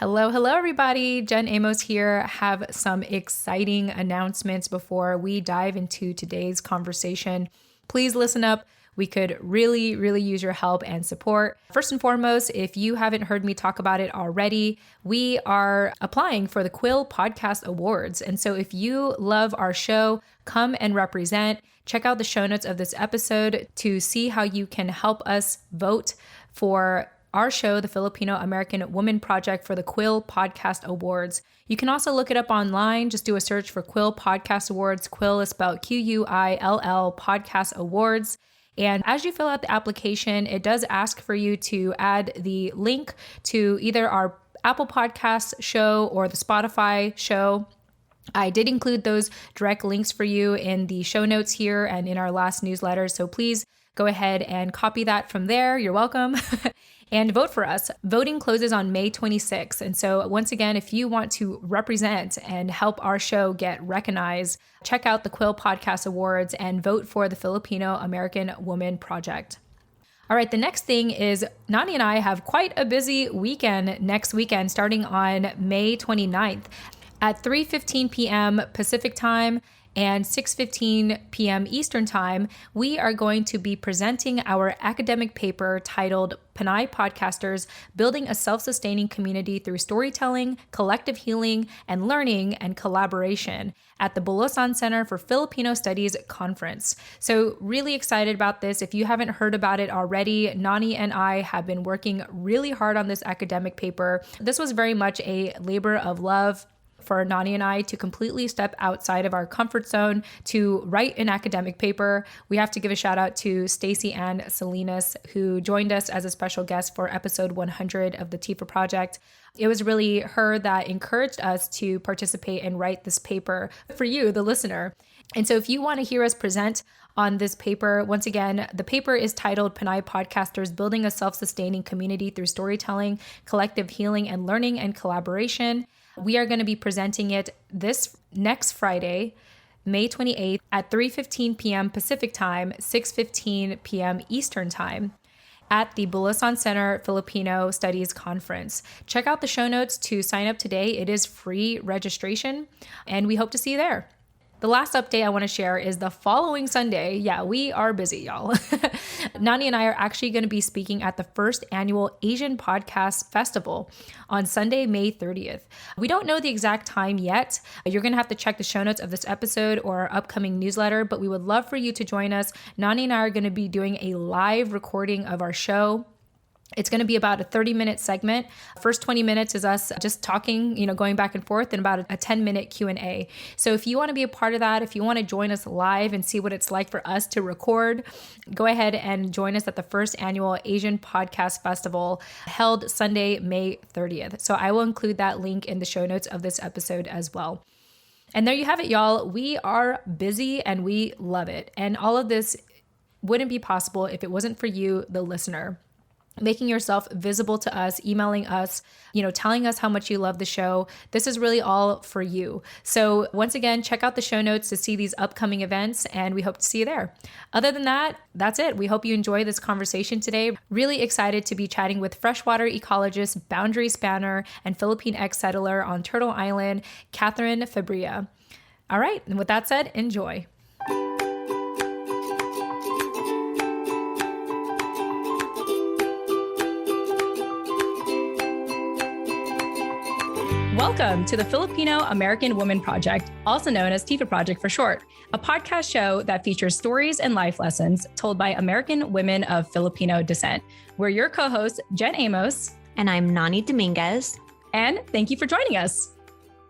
Hello, everybody. Jen Amos here. Have some exciting announcements before we dive into today's conversation. Please listen up. We could really use your help and support. First and foremost, if you haven't heard me talk about it already, we are applying for the Quill Podcast Awards. And so if you love our show, come and represent. Check out the show notes of this episode to see how you can help us vote for our show, the Filipino-American Women Project, for the Quill Podcast Awards. You can also look it up online. Just do a search for Quill Podcast Awards. Quill is spelled Quill Podcast Awards. And as you fill out the application, it does ask for you to add the link to either our Apple Podcasts show or the Spotify show. I did include those direct links for you in the show notes here and in our last newsletter. So please go ahead and copy that from there. You're welcome. And vote for us. Voting closes on May 26th. And so once again, if you want to represent and help our show get recognized, check out the Quill Podcast Awards and vote for the Filipino-American Women Project. All right, the next thing is Nani and I have quite a busy weekend next weekend, starting on May 29th at 3:15 p.m. Pacific time and 6:15 p.m. Eastern Time, we are going to be presenting our academic paper titled Pinay Podcasters, Building a Self-Sustaining Community Through Storytelling, Collective Healing, and Learning and Collaboration at the Bulosan Center for Filipino Studies Conference. So really excited about this. If you haven't heard about it already, Nani and I have been working really hard on this academic paper. This was very much a labor of love for Nani and I to completely step outside of our comfort zone to write an academic paper. We have to give a shout out to Stacey Ann Salinas, who joined us as a special guest for episode 100 of the TFAW Project. It was really her that encouraged us to participate and write this paper for you, the listener. And so if you want to hear us present on this paper, once again, the paper is titled Pinay Podcasters, Building a Self-Sustaining Community Through Storytelling, Collective Healing, and Learning and Collaboration. We are going to be presenting it this next Friday, May 28th at 3:15 p.m. Pacific Time, 6:15 p.m. Eastern Time at the Bulosan Center Filipino Studies Conference. Check out the show notes to sign up today. It is free registration, and we hope to see you there. The last update I want to share is the following Sunday. Yeah, we are busy, y'all. Nani and I are actually going to be speaking at the first annual Asian Podcast Festival on Sunday, May 30th. We don't know the exact time yet. You're going to have to check the show notes of this episode or our upcoming newsletter, but we would love for you to join us. Nani and I are going to be doing a live recording of our show. It's going to be about a 30-minute segment. First 20 minutes is us just talking, going back and forth, and about a 10-minute Q&A. So if you want to be a part of that, if you want to join us live and see what it's like for us to record, go ahead and join us at the first annual Asian Podcast Festival held Sunday, May 30th. So I will include that link in the show notes of this episode as well. And there you have it, y'all. We are busy and we love it. And all of this wouldn't be possible if it wasn't for you, the listener. Making yourself visible to us, emailing us, telling us how much you love the show. This is really all for you. So once again, check out the show notes to see these upcoming events, and we hope to see you there. Other than that, that's it. We hope you enjoy this conversation today. Really excited to be chatting with freshwater ecologist, boundary spanner, and Filipinx settler on Turtle Island, Catherine Febria. All right, and with that said, enjoy. Welcome to the Filipino-American Women Project, also known as TFAW Project for short, a podcast show that features stories and life lessons told by American women of Filipino descent. We're your co-hosts, Jen Amos. And I'm Nani Dominguez. And thank you for joining us.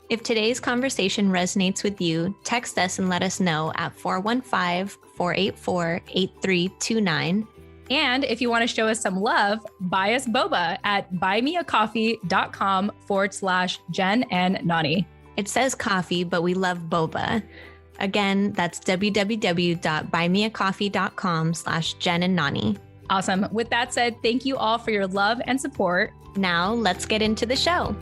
If today's conversation resonates with you, text us and let us know at 415-484-8329. And if you want to show us some love, buy us boba at buymeacoffee.com/Jen and Nani. It says coffee, but we love boba. Again, that's www.buymeacoffee.com/Jen and Nani. Awesome. With that said, thank you all for your love and support. Now let's get into the show.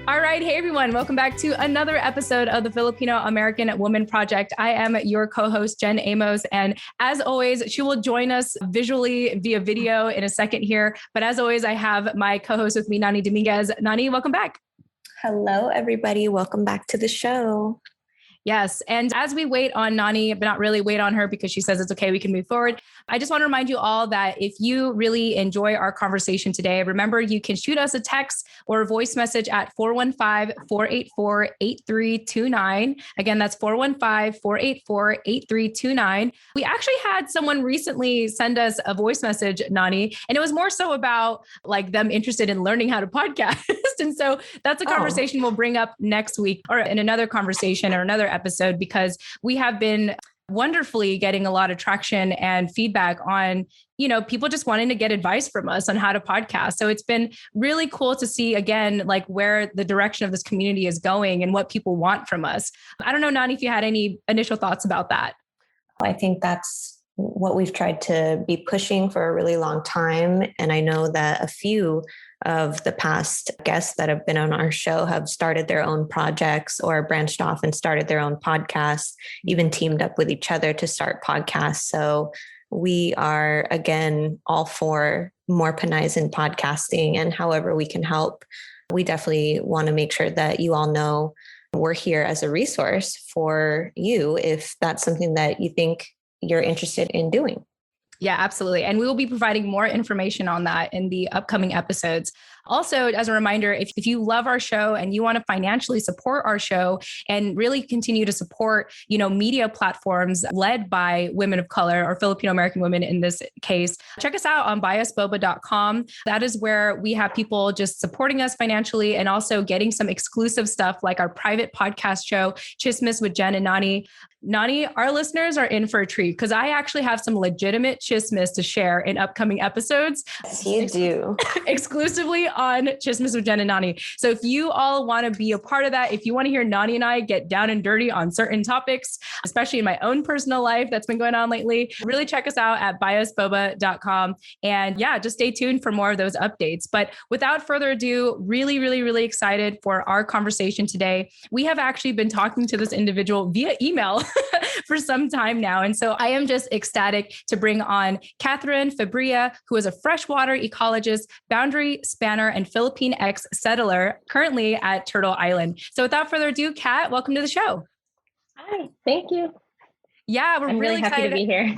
All right, right. Hey, everyone. Welcome back to another episode of the Filipino-American Women Project. I am your co-host, Jen Amos. And as always, she will join us visually via video in a second here. But as always, I have my co-host with me, Nani Dominguez. Nani, welcome back. Hello, everybody. Welcome back to the show. Yes. And as we wait on Nani, but not really wait on her because she says it's okay, we can move forward. I just want to remind you all that if you really enjoy our conversation today, remember you can shoot us a text or a voice message at 415-484-8329. Again, that's 415-484-8329. We actually had someone recently send us a voice message, Nani, and it was more so about like them interested in learning how to podcast. And so that's a conversation we'll bring up next week or in another conversation or another episode, because we have been wonderfully getting a lot of traction and feedback on, people just wanting to get advice from us on how to podcast. So it's been really cool to see again, like where the direction of this community is going and what people want from us. I don't know, Nani, if you had any initial thoughts about that. I think that's what we've tried to be pushing for a really long time. And I know that a few of the past guests that have been on our show have started their own projects or branched off and started their own podcasts, even teamed up with each other to start podcasts. So we are, again, all for more Pinays in podcasting, and however we can help. We definitely want to make sure that you all know we're here as a resource for you if that's something that you think you're interested in doing. Yeah, absolutely. And we will be providing more information on that in the upcoming episodes. Also, as a reminder, if you love our show and you want to financially support our show and really continue to support, media platforms led by women of color or Filipino-American women in this case, check us out on biasboba.com. That is where we have people just supporting us financially and also getting some exclusive stuff like our private podcast show, Chismis with Jen and Nani. Nani, our listeners are in for a treat because I actually have some legitimate chismis to share in upcoming episodes. Yes, you do. Exclusively on Chismis with Jen and Nani. So if you all want to be a part of that, if you want to hear Nani and I get down and dirty on certain topics, especially in my own personal life that's been going on lately, really check us out at biasboba.com. And yeah, just stay tuned for more of those updates. But without further ado, really, really, really excited for our conversation today. We have actually been talking to this individual via email for some time now. And so I am just ecstatic to bring on Catherine Febria, who is a freshwater ecologist, boundary spanner, and Filipinx settler currently at Turtle Island. So without further ado, Kat, welcome to the show. Hi, thank you. Yeah, we're I'm really happy excited to be here.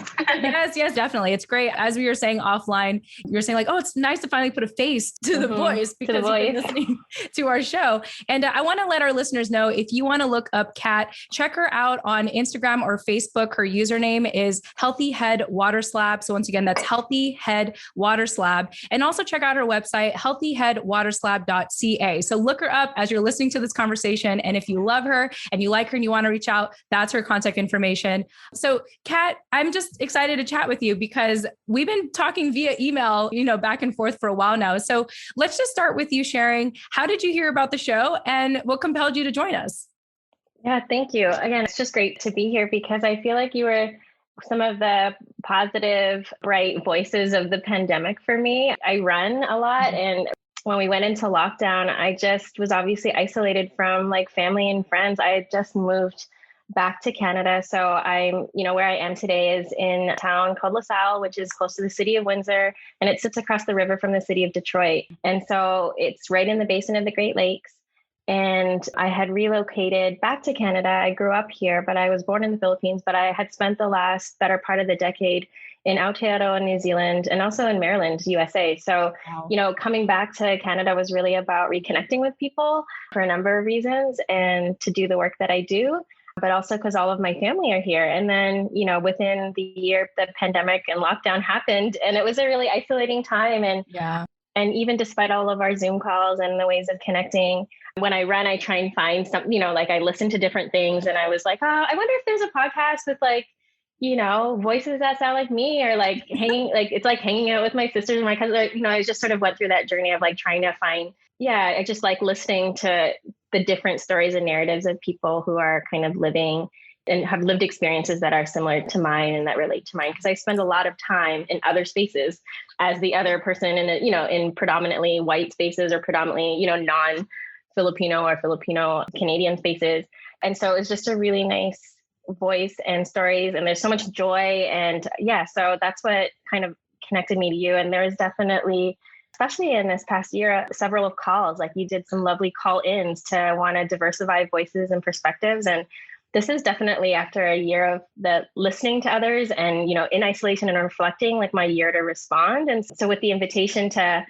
Yes, definitely. It's great. As we were saying offline, you're saying like, oh, it's nice to finally put a face to the voice because you've been listening to our show. And I want to let our listeners know, if you want to look up Kat, check her out on Instagram or Facebook. Her username is Healthy Head Water Slab. So once again, that's Healthy Head Water Slab. And also check out her website, healthyheadwaterslab.ca. So look her up as you're listening to this conversation. And if you love her and you like her and you want to reach out, that's her contact information. So Kat, I'm just excited to chat with you because we've been talking via email, back and forth for a while now. So let's just start with you sharing, how did you hear about the show and what compelled you to join us? Yeah, thank you. Again, it's just great to be here because I feel like you were some of the positive, bright voices of the pandemic for me. I run a lot, and when we went into lockdown, I just was obviously isolated from like family and friends. I had just moved back to Canada. So I'm, where I am today is in a town called LaSalle, which is close to the city of Windsor, and it sits across the river from the city of Detroit. And so it's right in the basin of the Great Lakes. And I had relocated back to Canada. I grew up here, but I was born in the Philippines, but I had spent the last better part of the decade in Aotearoa, New Zealand, and also in Maryland, USA. So, coming back to Canada was really about reconnecting with people for a number of reasons and to do the work that I do, but also because all of my family are here. And then, within the year, the pandemic and lockdown happened, and it was a really isolating time. And even despite all of our Zoom calls and the ways of connecting, when I run, I try and find some, like I listen to different things, and I was like, oh, I wonder if there's a podcast with like, voices that sound like me, or like it's like hanging out with my sisters and my cousins. I just sort of went through that journey of like trying to find, I just like listening to the different stories and narratives of people who are kind of living and have lived experiences that are similar to mine and that relate to mine. Because I spend a lot of time in other spaces as the other person in, in predominantly white spaces or predominantly, Filipino or Filipino-Canadian spaces. And so it's just a really nice voice and stories, and there's so much joy. And yeah, so that's what kind of connected me to you. And there was definitely, especially in this past year, several calls, like you did some lovely call-ins to want to diversify voices and perspectives. And this is definitely after a year of the listening to others and, in isolation and reflecting, like my year to respond. And so with the invitation to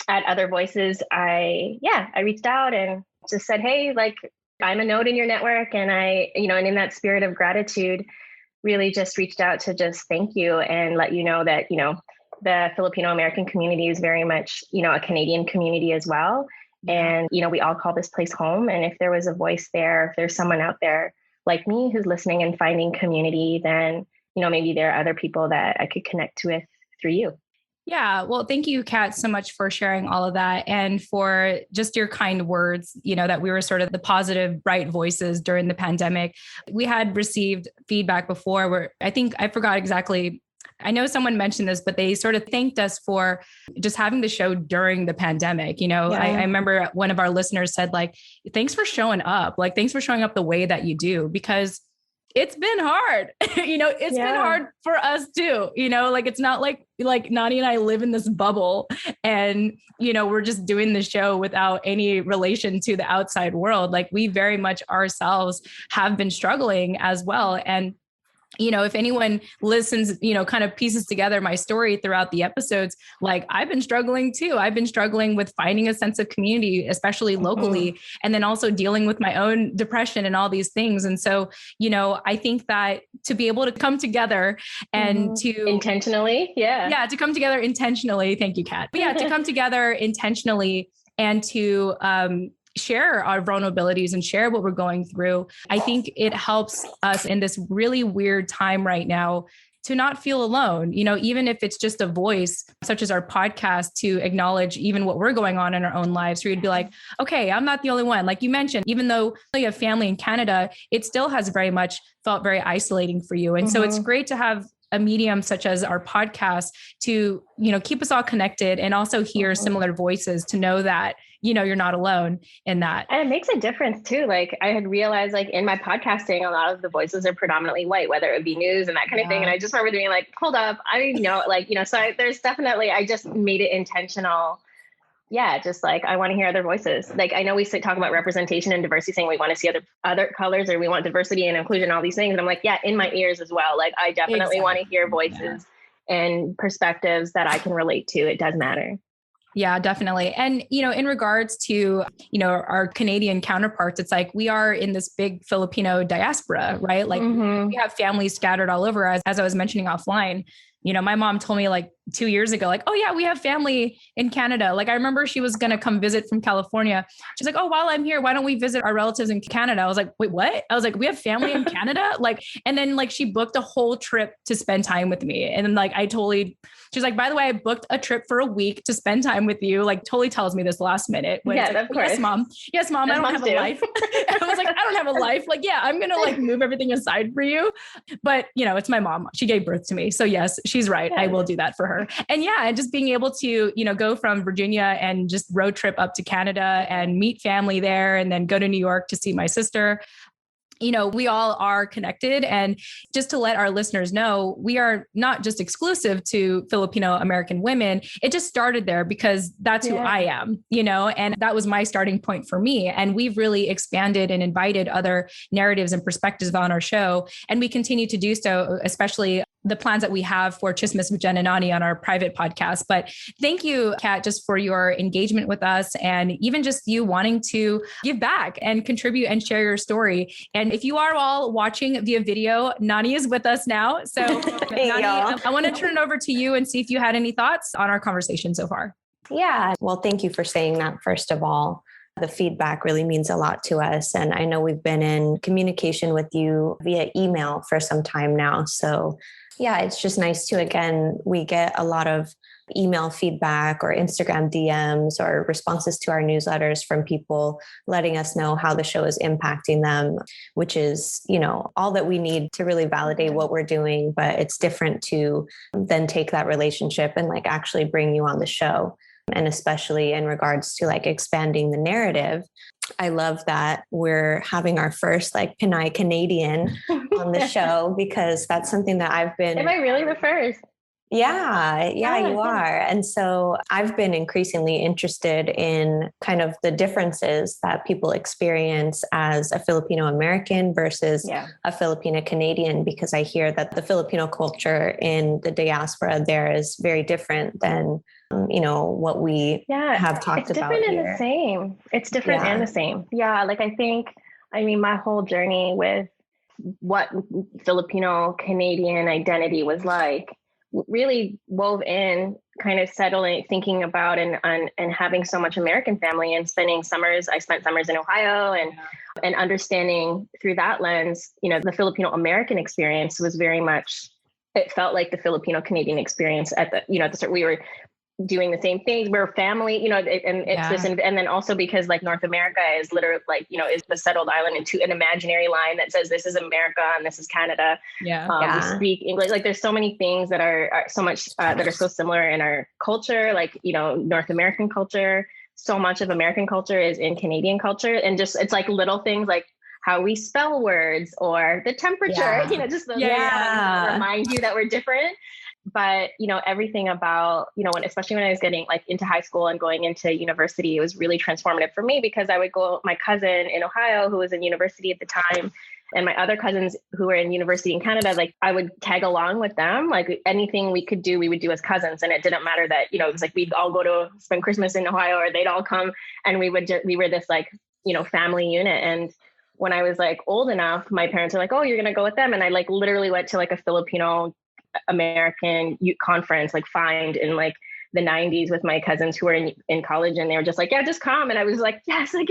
add other voices, I reached out and just said, hey, like I'm a node in your network. And and in that spirit of gratitude, really just reached out to just thank you and let you know that, the Filipino-American community is very much, a Canadian community as well. And, we all call this place home. And if there was a voice there, if there's someone out there like me who's listening and finding community, then, maybe there are other people that I could connect with through you. Yeah. Well, thank you, Kat, so much for sharing all of that and for just your kind words, that we were sort of the positive, bright voices during the pandemic. We had received feedback before where I forgot exactly. I know someone mentioned this, but they sort of thanked us for just having the show during the pandemic. I remember one of our listeners said, like, thanks for showing up. Like, thanks for showing up the way that you do, because it's been hard. It's been hard for us too. Like, it's not like Nani and I live in this bubble and, we're just doing the show without any relation to the outside world. Like, we very much ourselves have been struggling as well. And if anyone listens, kind of pieces together my story throughout the episodes, like I've been struggling too. I've been struggling with finding a sense of community, especially locally, and then also dealing with my own depression and all these things. And so, I think that to be able to come together and to intentionally, to come together intentionally. Thank you, Kat. But to come together intentionally and to, share our vulnerabilities and share what we're going through. I think it helps us in this really weird time right now to not feel alone, even if it's just a voice such as our podcast to acknowledge even what we're going on in our own lives. So you'd be like, okay, I'm not the only one. Like you mentioned, even though you have family in Canada, it still has very much felt very isolating for you. And so it's great to have a medium such as our podcast to, keep us all connected and also hear similar voices to know that, you're not alone in that. And it makes a difference too. Like I had realized like in my podcasting, a lot of the voices are predominantly white, whether it be news and that kind of thing. And I just remember being like, hold up, there's definitely, I just made it intentional. Yeah. Just like, I want to hear other voices. Like, I know we talk about representation and diversity, saying we want to see other colors or we want diversity and inclusion, all these things. And I'm like, yeah, in my ears as well. Like, I definitely want to hear voices and perspectives that I can relate to. It does matter. Yeah, definitely. And, in regards to, our Canadian counterparts, it's like we are in this big Filipino diaspora, right? Like we have families scattered all over, as I was mentioning offline. My mom told me like 2 years ago, like, oh yeah, we have family in Canada. Like I remember she was going to come visit from California. She's like, oh, while I'm here, why don't we visit our relatives in Canada? I was like, wait, what? I was like, we have family in Canada? Like, and then like she booked a whole trip to spend time with me. And then like, she's like, by the way, I booked a trip for a week to spend time with you. Like totally tells me this last minute. Of course. Yes, mom. Yes, mom. I don't have a life. I was like, I don't have a life. Like, yeah, I'm going to like move everything aside for you. But it's my mom. She gave birth to me. So yes, she's right. I will do that for her. And and just being able to, go from Virginia and just road trip up to Canada and meet family there and then go to New York to see my sister. We all are connected. And just to let our listeners know, we are not just exclusive to Filipino-American women. It just started there because that's who I am, and that was my starting point for me. And we've really expanded and invited other narratives and perspectives on our show. And we continue to do so, especially the plans that we have for Chismis with Jen and Nani on our private podcast. But thank you, Kat, just for your engagement with us and even just you wanting to give back and contribute and share your story. And if you are all watching via video, Nani is with us now. So Nani, I want to turn it over to you and see if you had any thoughts on our conversation so far. Yeah. Well, thank you for saying that, first of all. The feedback really means a lot to us. And I know we've been in communication with you via email for some time now. So yeah, it's just nice to, again, we get a lot of email feedback or Instagram DMs or responses to our newsletters from people letting us know how the show is impacting them, which is, all that we need to really validate what we're doing. But it's different to then take that relationship and like actually bring you on the show. And especially in regards to like expanding the narrative, I love that we're having our first like Pinay-Canadian on the show, because that's something that I've been. Am I really the first? Yeah, you are. And so I've been increasingly interested in kind of the differences that people experience as a Filipino American versus a Filipino Canadian, because I hear that the Filipino culture in the diaspora there is very different than, what we have talked about here. It's different and the same. It's different and the same. Yeah, like I mean, my whole journey with what Filipino Canadian identity was like really wove in, kind of settling, thinking about and having so much American family and spending summers. I spent summers in Ohio and understanding through that lens, the Filipino American experience was very much, it felt like the Filipino Canadian experience at the start. We were doing the same things. We're family, it's this, and then also because like North America is literally like, is the settled island into an imaginary line that says this is America and this is Canada. We speak English. Like there's so many things that are so much that are so similar in our culture, like, North American culture. So much of American culture is in Canadian culture, and just, it's like little things like how we spell words or the temperature, just those things remind you that we're different. But, everything about, especially when I was getting like into high school and going into university, it was really transformative for me, because I would go, my cousin in Ohio, who was in university at the time, and my other cousins who were in university in Canada, like I would tag along with them, like anything we could do, we would do as cousins. And it didn't matter that, it was like, we'd all go to spend Christmas in Ohio, or they'd all come, and we were this like, family unit. And when I was like old enough, my parents were like, oh, you're going to go with them. And I like literally went to like a Filipino American youth conference, like Find in like the 90s with my cousins who were in college, and they were just like, yeah, just come. And I was like, yes, I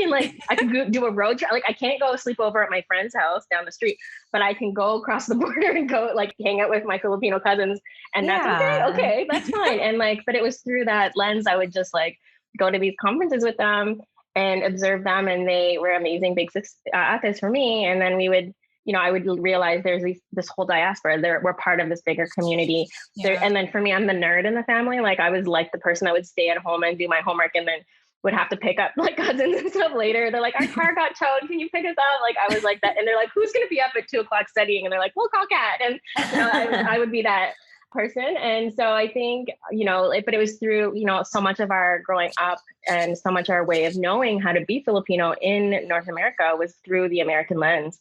can do a road trip. Like I can't go sleep over at my friend's house down the street, but I can go across the border and go like hang out with my Filipino cousins. And that's okay, that's fine. And like, but it was through that lens, I would just like go to these conferences with them and observe them. And they were amazing big authors for me. And then we would, I would realize there's this whole diaspora. We're part of this bigger community. And then for me, I'm the nerd in the family. Like I was like the person that would stay at home and do my homework, and then would have to pick up like cousins and stuff later. They're like, our car got towed. Can you pick us up? Like I was like that. And they're like, who's going to be up at 2:00 studying? And they're like, we'll call Kat. And I would be that person. And so I think, but it was through, so much of our growing up and so much our way of knowing how to be Filipino in North America was through the American lens.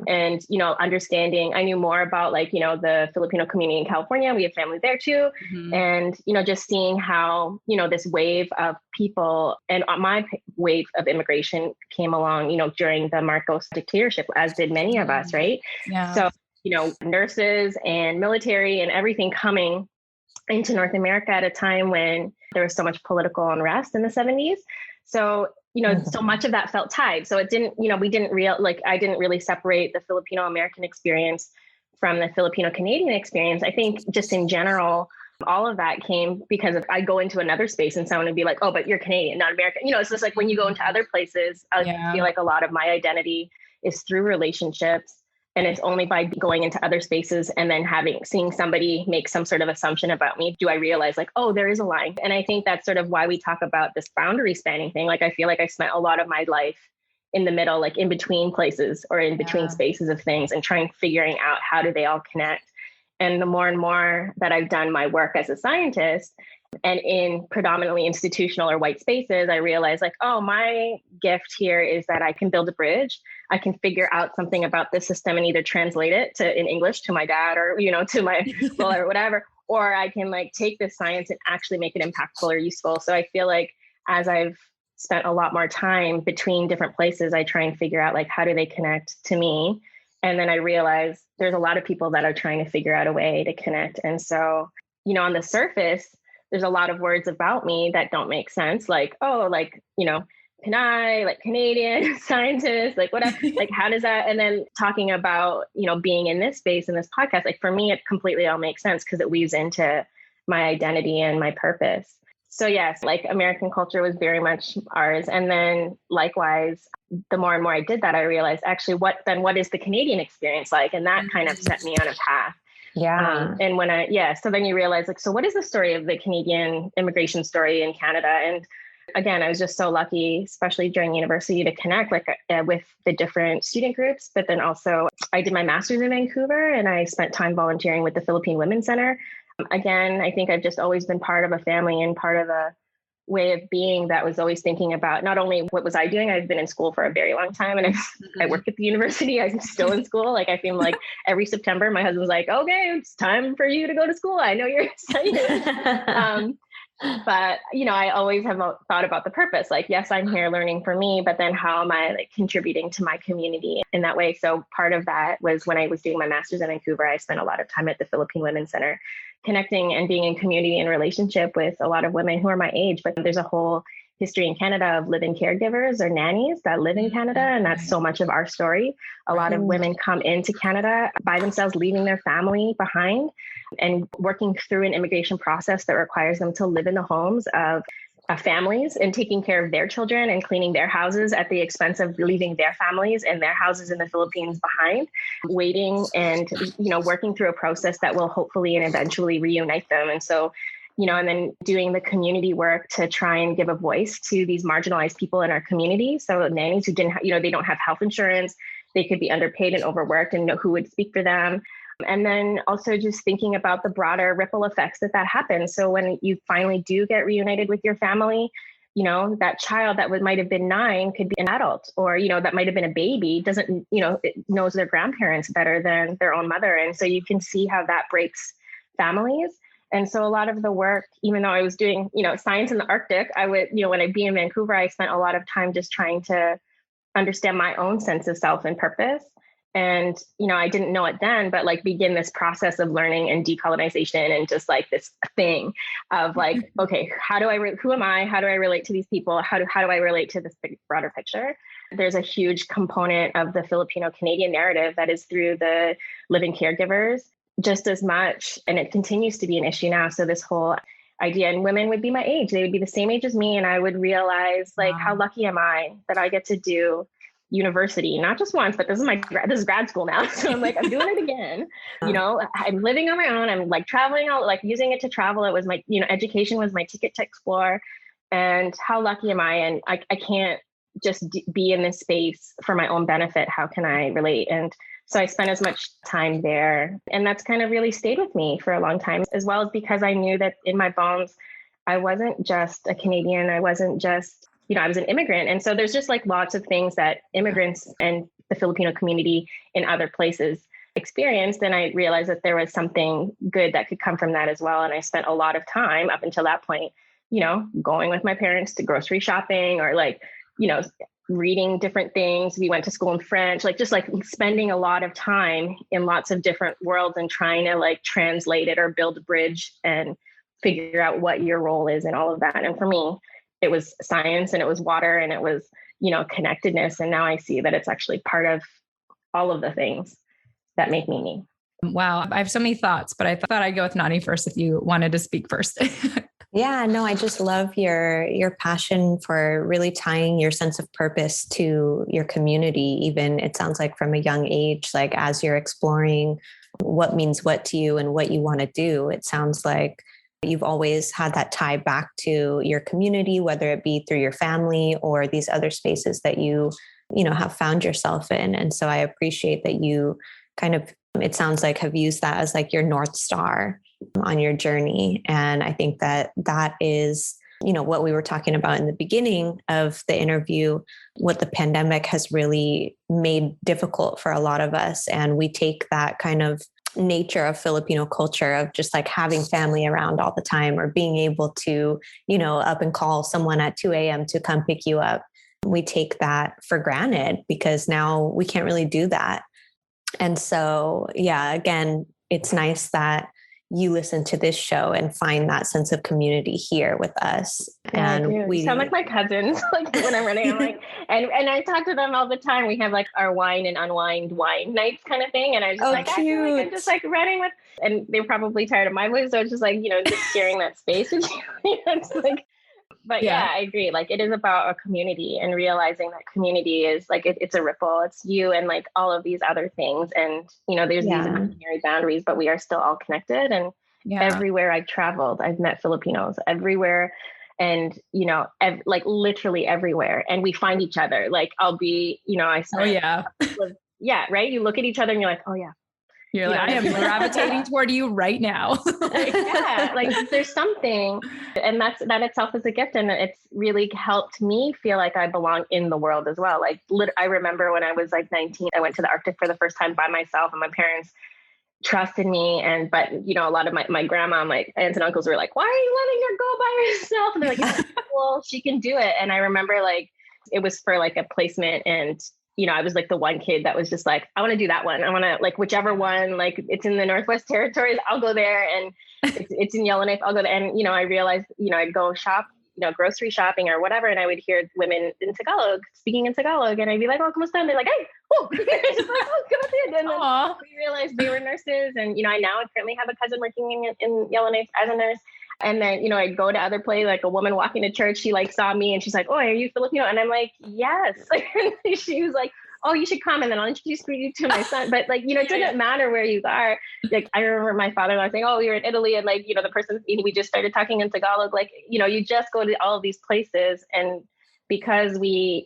And, understanding, I knew more about like, the Filipino community in California. We have family there too. Mm-hmm. And, just seeing how, this wave of people and my wave of immigration came along, during the Marcos dictatorship, as did many of us, right? Yeah. So, nurses and military and everything coming into North America at a time when there was so much political unrest in the 70s. So, so much of that felt tied. So it didn't, I didn't really separate the Filipino American experience from the Filipino Canadian experience. I think just in general, all of that came because I go into another space and someone would be like, oh, but you're Canadian, not American. It's just like when you go into other places, I feel like a lot of my identity is through relationships. And it's only by going into other spaces and then seeing somebody make some sort of assumption about me, do I realize like, oh, there is a line. And I think that's sort of why we talk about this boundary spanning thing. Like, I feel like I spent a lot of my life in the middle, like in between places or in between spaces of things, and figuring out how do they all connect. And the more and more that I've done my work as a scientist and in predominantly institutional or white spaces, I realized like, oh, my gift here is that I can build a bridge. I can figure out something about the system and either translate it in English to my dad or, to my well or whatever, or I can like take this science and actually make it impactful or useful. So I feel like as I've spent a lot more time between different places, I try and figure out like, how do they connect to me? And then I realize there's a lot of people that are trying to figure out a way to connect. And so, on the surface, there's a lot of words about me that don't make sense. Like, oh, like, Pinay, like Canadian scientist, like whatever, like how does that, and then talking about, being in this space, in this podcast, like for me, it completely all makes sense because it weaves into my identity and my purpose. So yes, like American culture was very much ours. And then likewise, the more and more I did that, I realized actually what is the Canadian experience like? And that kind of set me on a path. Yeah. And when so then you realize like, so what is the story of the Canadian immigration story in Canada? And again, I was just so lucky, especially during university, to connect with the different student groups. But then also I did my master's in Vancouver and I spent time volunteering with the Philippine Women's Center. Again, I think I've just always been part of a family and part of a way of being that was always thinking about not only what was I doing, I've been in school for a very long time and I work at the university, I'm still in school. Like I feel like every September, my husband's like, okay, it's time for you to go to school. I know you're excited. But, I always have thought about the purpose. Like, yes, I'm here learning for me, but then how am I like contributing to my community in that way? So part of that was when I was doing my master's in Vancouver, I spent a lot of time at the Philippine Women's Center, connecting and being in community and relationship with a lot of women who are my age. But there's a whole history in Canada of live-in caregivers or nannies that live in Canada. And that's so much of our story. A lot of women come into Canada by themselves, leaving their family behind and working through an immigration process that requires them to live in the homes of families and taking care of their children and cleaning their houses at the expense of leaving their families and their houses in the Philippines behind, waiting and, working through a process that will hopefully and eventually reunite them. And so, and then doing the community work to try and give a voice to these marginalized people in our community. So nannies who didn't, they don't have health insurance, they could be underpaid and overworked and know who would speak for them. And then also just thinking about the broader ripple effects that happens. So when you finally do get reunited with your family, that child that might have been 9 could be an adult, or, that might have been a baby, doesn't, it knows their grandparents better than their own mother. And so you can see how that breaks families. And so a lot of the work, even though I was doing, science in the Arctic, I would, when I'd be in Vancouver, I spent a lot of time just trying to understand my own sense of self and purpose. And, I didn't know it then, but like begin this process of learning and decolonization and just like this thing of like, okay, who am I? How do I relate to these people? How do I relate to this big, broader picture? There's a huge component of the Filipino-Canadian narrative that is through the living caregivers just as much. And it continues to be an issue now. So this whole idea, and women would be my age, they would be the same age as me. And I would realize like, how lucky am I that I get to do university, not just once, but this is grad school now. So I'm like, I'm doing it again. I'm living on my own. I'm like traveling out, like using it to travel. It was my, education was my ticket to explore. And how lucky am I? And I can't just be in this space for my own benefit. How can I relate? And so I spent as much time there. And that's kind of really stayed with me for a long time, as well as because I knew that in my bones, I wasn't just a Canadian. I wasn't just, I was an immigrant. And so there's just like lots of things that immigrants and the Filipino community in other places experienced. And I realized that there was something good that could come from that as well. And I spent a lot of time up until that point, going with my parents to grocery shopping or like, reading different things. We went to school in French, like just like spending a lot of time in lots of different worlds and trying to like translate it or build a bridge and figure out what your role is in all of that. And for me, it was science and it was water and it was, connectedness. And now I see that it's actually part of all of the things that make me me. Wow. I have so many thoughts, but I thought I'd go with Nani first if you wanted to speak first. Yeah, no, I just love your passion for really tying your sense of purpose to your community. Even it sounds like from a young age, like as you're exploring what means what to you and what you want to do, it sounds like you've always had that tie back to your community, whether it be through your family or these other spaces that you have found yourself in. And so I appreciate that you kind of, it sounds like, have used that as like your North Star on your journey. And I think that is, what we were talking about in the beginning of the interview, what the pandemic has really made difficult for a lot of us. And we take that kind of nature of Filipino culture of just like having family around all the time or being able to, up and call someone at 2 a.m. to come pick you up. We take that for granted because now we can't really do that. And so, yeah, again, it's nice that you listen to this show and find that sense of community here with us. Yeah, and we sound like my cousins, like when I'm running, I'm like, and I talk to them all the time. We have like our wine and unwind wine nights kind of thing. And I was just I feel like I'm just like running with, and they're probably tired of my voice. So it's just like, just sharing that space with you. It's like, but yeah, I agree. Like it is about a community and realizing that community is like, it's a ripple. It's you and like all of these other things. And, there's these imaginary boundaries, but we are still all connected. And everywhere I've traveled, I've met Filipinos everywhere. and, like literally everywhere. And we find each other. Like I'll be, I Oh yeah. Yeah. Right. You look at each other and you're like, oh yeah. You're like, I am gravitating toward you right now. Yeah, like there's something, and that itself is a gift, and it's really helped me feel like I belong in the world as well. Like I remember when I was like 19, I went to the Arctic for the first time by myself, and my parents trusted me. But a lot of my grandma, my aunts and uncles were like, "Why are you letting her go by herself?" And they're like, "Well, she can do it." And I remember like it was for like a placement, and I was like the one kid that was just like, I want to do that one. I want to like whichever one, like it's in the Northwest Territories, I'll go there. And it's in Yellowknife, I'll go there. And, I realized, I'd go shop, grocery shopping or whatever. And I would hear women in Tagalog speaking in Tagalog. And I'd be like, oh, kumusta? And they're like, hey, oh, just like, oh, kumusta? And then we realized they were nurses. And, I currently have a cousin working in Yellowknife as a nurse. And then, I'd go to other places, like a woman walking to church, she like saw me and she's like, oh, are you Filipino? And I'm like, yes. She was like, oh, you should come and then I'll introduce you to my son. But like, it didn't matter where you are. Like, I remember my father-in-law saying, oh, we were in Italy. And like, the person, we just started talking in Tagalog. Like, you just go to all of these places. And because we,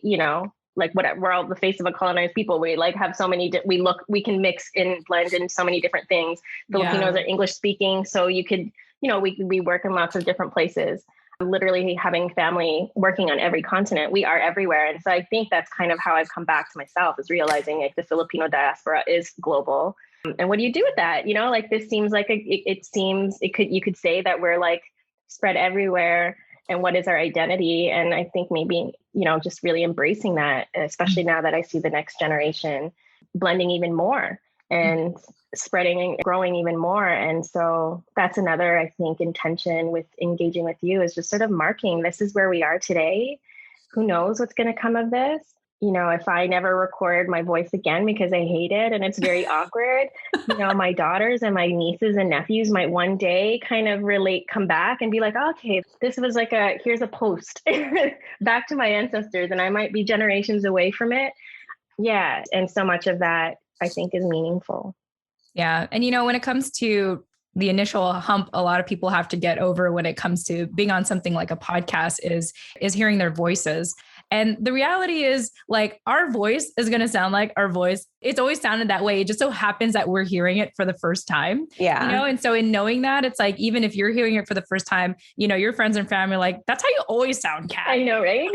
like whatever, we're all the face of a colonized people. We like have so many, we can mix and blend in so many different things. Filipinos are English speaking. So you could, we work in lots of different places. Literally having family working on every continent. We are everywhere. And so I think that's kind of how I've come back to myself, is realizing like the Filipino diaspora is global. And what do you do with that? Like this seems like you could say that we're like spread everywhere. And what is our identity? And I think maybe, just really embracing that, especially now that I see the next generation blending even more and spreading and growing even more. And so that's another, I think, intention with engaging with you, is just sort of marking, this is where we are today. Who knows what's going to come of this? If I never record my voice again because I hate it and it's very awkward, my daughters and my nieces and nephews might one day kind of come back and be like, okay, this was like here's a post back to my ancestors, and I might be generations away from it. Yeah. And so much of that I think is meaningful. Yeah. And, when it comes to the initial hump, a lot of people have to get over when it comes to being on something like a podcast is hearing their voices. And the reality is, like, our voice is going to sound like our voice. It's always sounded that way. It just so happens that we're hearing it for the first time. Yeah. And so in knowing that, it's like, even if you're hearing it for the first time, your friends and family are like, that's how you always sound, Kat. I know, right?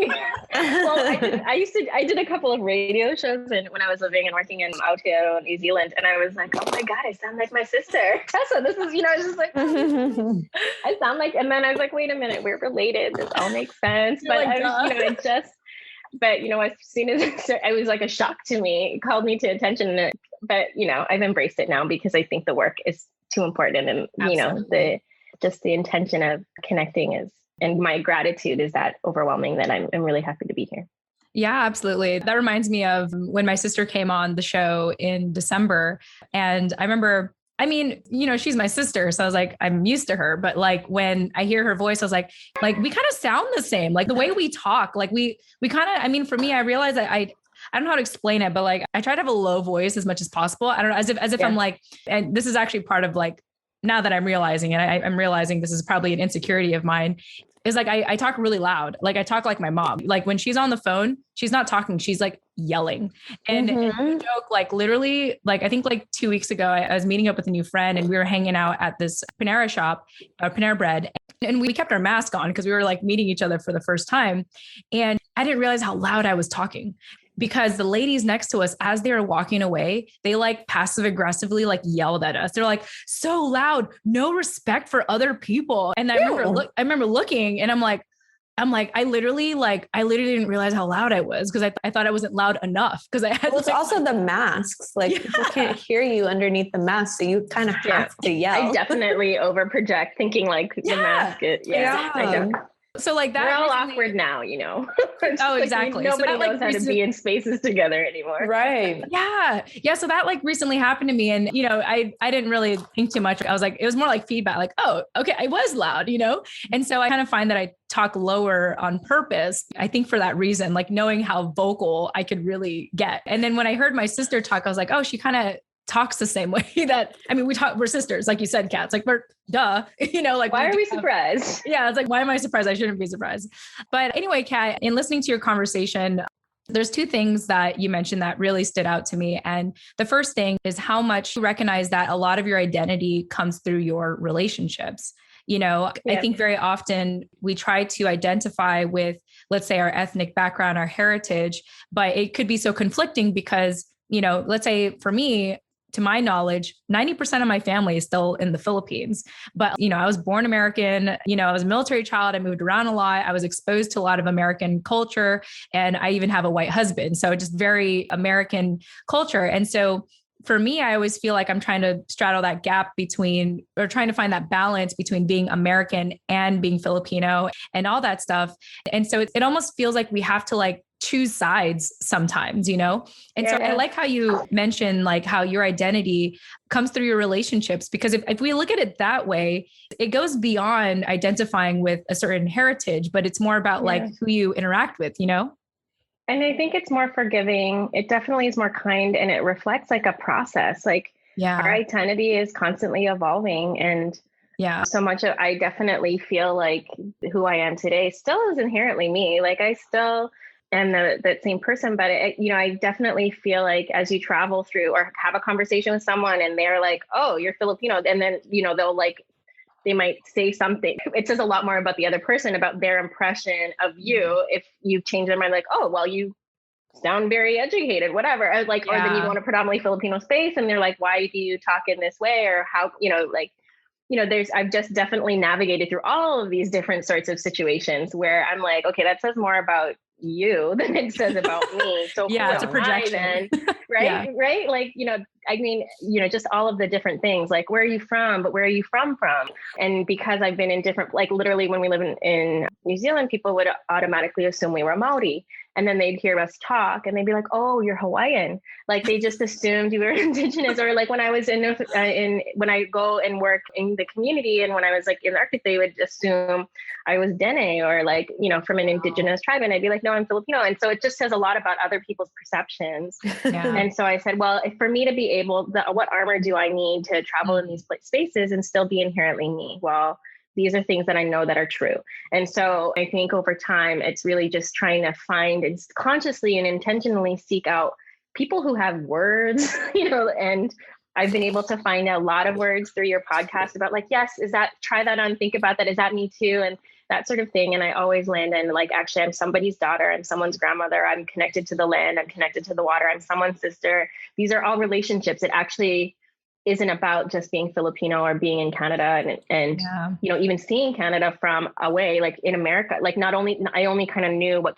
Well, I did a couple of radio shows when I was living and working in Aotearoa, New Zealand. And I was like, oh my God, I sound like my sister. Tessa, this is, I was just like, I sound like, and then I was like, wait a minute, we're related. This all makes sense. But like, But, as soon as it was like a shock to me, it called me to attention. But, I've embraced it now because I think the work is too important. And, Absolutely. the intention of connecting and my gratitude is that overwhelming that I'm really happy to be here. Yeah, absolutely. That reminds me of when my sister came on the show in December. And I remember, she's my sister. So I was like, I'm used to her. But like, when I hear her voice, I was like, we kind of sound the same. Like the way we talk, like we kind of, for me, I realized that I don't know how to explain it, but like, I try to have a low voice as much as possible. I don't know, as if I'm like, and this is actually part of like, now that I'm realizing it, I'm realizing this is probably an insecurity of mine, is like, I talk really loud. Like I talk like my mom. Like when she's on the phone, she's not talking. She's like yelling. And, and we joke, like literally, like I think like 2 weeks ago, I was meeting up with a new friend and we were hanging out at this Panera shop, Panera Bread. And we kept our mask on because we were like meeting each other for the first time. And I didn't realize how loud I was talking, because the ladies next to us, as they were walking away, they like passive aggressively like yelled at us. They're like, so loud, no respect for other people. And I remember looking and I'm like, I literally didn't realize how loud I was, because I thought I wasn't loud enough, because I had. Well, it's also the masks. Like people can't hear you underneath the mask, so you kind of have to yell. I definitely overproject, thinking like the mask. I don't. So like that, we're all awkward now, Oh, exactly. Nobody knows how to be in spaces together anymore. Right. Yeah. So that like recently happened to me, and I didn't really think too much. I was like, it was more like feedback, like, oh, okay, I was loud, And so I kind of find that I talk lower on purpose. I think for that reason, like knowing how vocal I could really get. And then when I heard my sister talk, I was like, oh, she kind of talks the same way that, I mean, we're sisters, like you said, Kat. It's like, we're duh, like, why are we surprised? Yeah. It's like, why am I surprised? I shouldn't be surprised. But anyway, Kat, in listening to your conversation, there's two things that you mentioned that really stood out to me. And the first thing is how much you recognize that a lot of your identity comes through your relationships. I think very often we try to identify with, let's say, our ethnic background, our heritage, but it could be so conflicting because, let's say for me, to my knowledge, 90% of my family is still in the Philippines. But, I was born American, I was a military child. I moved around a lot. I was exposed to a lot of American culture, and I even have a white husband. So just very American culture. And so for me, I always feel like I'm trying to straddle that gap between, or trying to find that balance between being American and being Filipino and all that stuff. And so it almost feels like we have to like choose sides sometimes, And so I like how you mentioned like how your identity comes through your relationships, because if we look at it that way, it goes beyond identifying with a certain heritage, but it's more about like who you interact with, And I think it's more forgiving. It definitely is more kind, and it reflects like a process. Like our identity is constantly evolving, and so much of, I definitely feel like who I am today still is inherently me. Like I still am that same person, but I definitely feel like as you travel through or have a conversation with someone and they're like, oh, you're Filipino. And then, they might say something. It says a lot more about the other person, about their impression of you. If you change their mind, like, oh, well, you sound very educated, whatever. Or then you go in a predominantly Filipino space and they're like, why do you talk in this way? Or how, I've just definitely navigated through all of these different sorts of situations where I'm like, okay, that says more about you than it says about me. So it's a projection. Then, right? Right. Like, just all of the different things, like, where are you from? But where are you from? And because I've been in different, like literally when we live in New Zealand, people would automatically assume we were Maori. And then they'd hear us talk and they'd be like, oh, you're Hawaiian. Like they just assumed you were indigenous. Or like when I was when I go and work in the community and when I was like in the Arctic, they would assume I was Dene or like, from an indigenous tribe. And I'd be like, no, I'm Filipino. And so it just says a lot about other people's perceptions. And so I said, well, for me to be able, what armor do I need to travel in these spaces and still be inherently me? Well, these are things that I know that are true. And so I think over time, it's really just trying to find and consciously and intentionally seek out people who have words, and I've been able to find a lot of words through your podcast about like, yes, try that on, think about that. Is that me too? And that sort of thing. And I always land in like, actually, I'm somebody's daughter. I'm someone's grandmother. I'm connected to the land. I'm connected to the water. I'm someone's sister. These are all relationships. It actually isn't about just being Filipino or being in Canada and even seeing Canada from away, like in America, like I only kind of knew what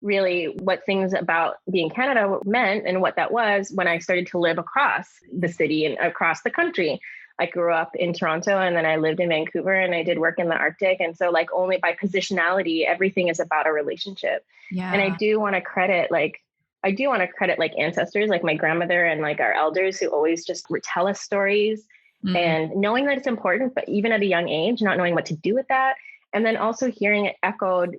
what things about being Canada meant and what that was when I started to live across the city and across the country. I grew up in Toronto and then I lived in Vancouver and I did work in the Arctic. And so like only by positionality, everything is about a relationship. Yeah. And I do want to credit like ancestors, like my grandmother and like our elders who always just tell us stories and knowing that it's important, but even at a young age, not knowing what to do with that. And then also hearing it echoed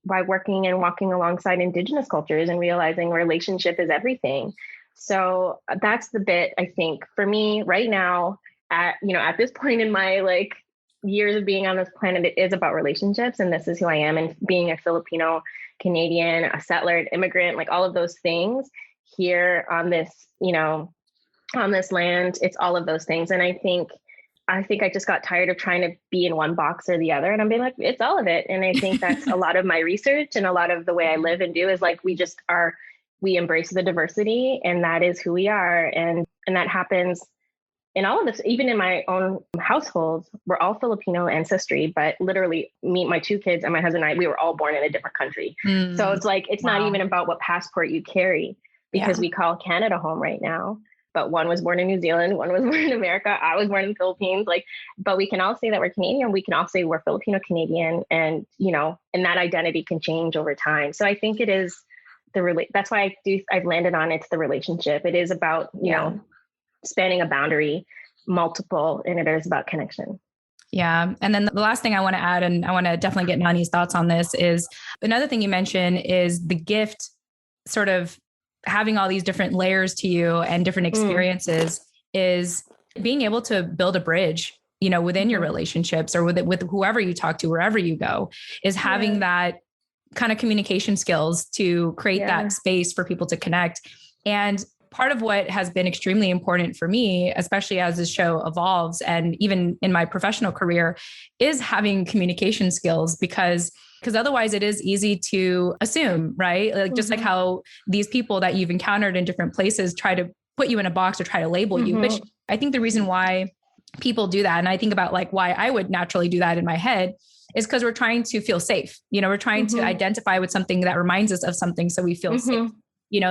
by working and walking alongside indigenous cultures and realizing relationship is everything. So that's the bit I think for me right now at this point in my like years of being on this planet, it is about relationships. And this is who I am. And being a Filipino Canadian, a settler, an immigrant, like all of those things here on this, on this land, it's all of those things. And I think I just got tired of trying to be in one box or the other. And I'm being like, it's all of it. And I think that's a lot of my research and a lot of the way I live and do is like, we embrace the diversity and that is who we are. And that happens in all of this, even in my own household, we're all Filipino ancestry, but literally me, my two kids and my husband and I, we were all born in a different country. So it's like, it's not even about what passport you carry because we call Canada home right now. But one was born in New Zealand, one was born in America. I was born in the Philippines. But we can all say that we're Canadian. We can all say we're Filipino Canadian, and and that identity can change over time. So I think it is that's why I've landed on it's the relationship. It is about spanning a boundary, multiple, and it is about connection. Yeah. And then the last thing I want to add, and I want to definitely get Nani's thoughts on this, is another thing you mentioned is the gift sort of having all these different layers to you and different experiences is being able to build a bridge, within your relationships or with whoever you talk to, wherever you go, is having that kind of communication skills to create that space for people to connect. And part of what has been extremely important for me, especially as this show evolves and even in my professional career, is having communication skills because otherwise it is easy to assume, right? Like just like how these people that you've encountered in different places try to put you in a box or try to label you, which I think the reason why people do that, and I think about like why I would naturally do that in my head, is because we're trying to feel safe. We're trying to identify with something that reminds us of something so we feel safe.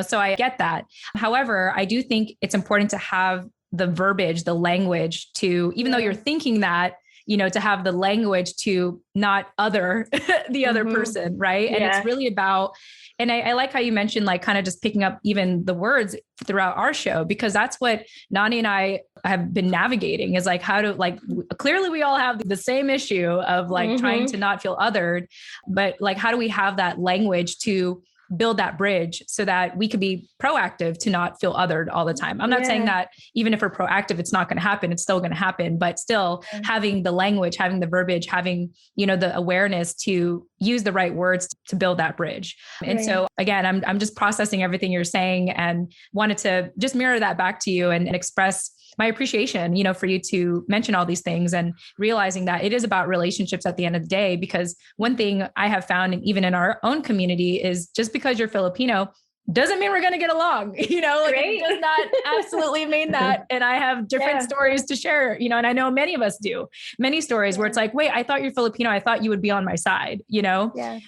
So I get that. However, I do think it's important to have the verbiage, the language to, even though you're thinking that, to have the language to not other the other person. Right. And it's really about, and I like how you mentioned, like kind of just picking up even the words throughout our show, because that's what Nani and I have been navigating, is like how to, like, clearly we all have the same issue of like trying to not feel othered, but like, how do we have that language to build that bridge so that we could be proactive to not feel othered all the time. I'm not saying that even if we're proactive, it's not going to happen. It's still going to happen, but still having the language, having the verbiage, having, the awareness to use the right words to build that bridge. And so again, I'm just processing everything you're saying and wanted to just mirror that back to you and express my appreciation, for you to mention all these things and realizing that it is about relationships at the end of the day. Because one thing I have found, and even in our own community, is just because you're Filipino doesn't mean we're going to get along, it does not absolutely mean that. And I have different stories to share, and I know many of us do many stories where it's like, wait, I thought you're Filipino. I thought you would be on my side,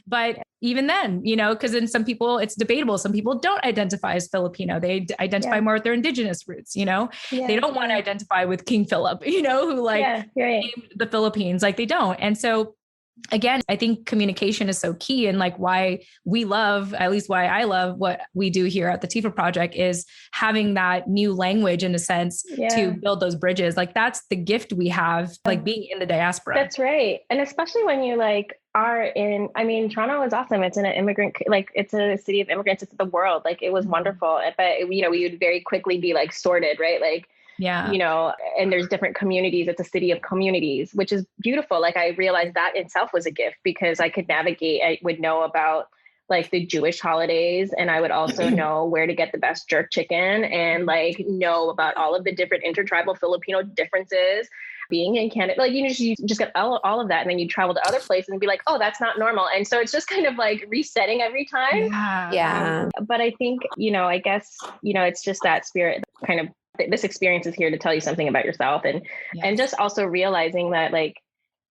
but even then, because in some people it's debatable. Some people don't identify as Filipino. They identify more with their indigenous roots, they don't want to identify with King Philip, who named the Philippines, like they don't. And so again, I think communication is so key, and like why we love, at least why I love what we do here at the TFAW Project, is having that new language in a sense to build those bridges. Like that's the gift we have, like being in the diaspora. That's right. And especially when you are in, Toronto is awesome. It's in an immigrant, it's a city of immigrants. It's the world. Like it was wonderful. But we would very quickly be sorted, right? And there's different communities. It's a city of communities, which is beautiful. Like I realized that itself was a gift because I could navigate. I would know about the Jewish holidays, and I would also know where to get the best jerk chicken and know about all of the different intertribal Filipino differences. Being in Canada, you just get all of that. And then you travel to other places and be like, oh, that's not normal. And so it's just kind of resetting every time. Yeah. But I think, I guess, it's just that spirit kind of, this experience is here to tell you something about yourself. And just also realizing that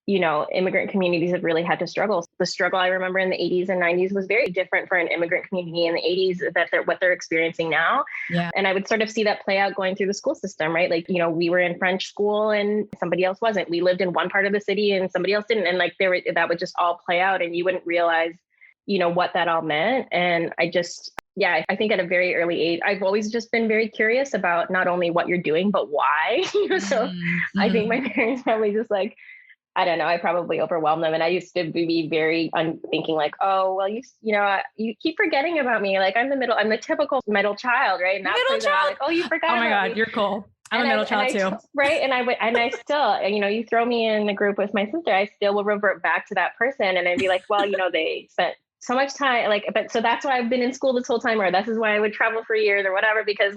immigrant communities have really had to struggle. The struggle I remember in the 80s and 90s was very different for an immigrant community in the 80s what they're experiencing now. Yeah. And I would sort of see that play out going through the school system, right? We were in French school and somebody else wasn't. We lived in one part of the city and somebody else didn't. And that would just all play out and you wouldn't realize, what that all meant. And I think at a very early age, I've always just been very curious about not only what you're doing, but why. So I think my parents probably just I don't know, I probably overwhelmed them. And I used to be very thinking oh, well, you keep forgetting about me. I'm the typical middle child, right? And that's middle child? Oh, you forgot. Oh my God, you're cool. I'm a middle child too. Right. And I still, you throw me in a group with my sister, I still will revert back to that person. And I'd be like, well, they spent so much time, but so that's why I've been in school this whole time, or this is why I would travel for years or whatever, because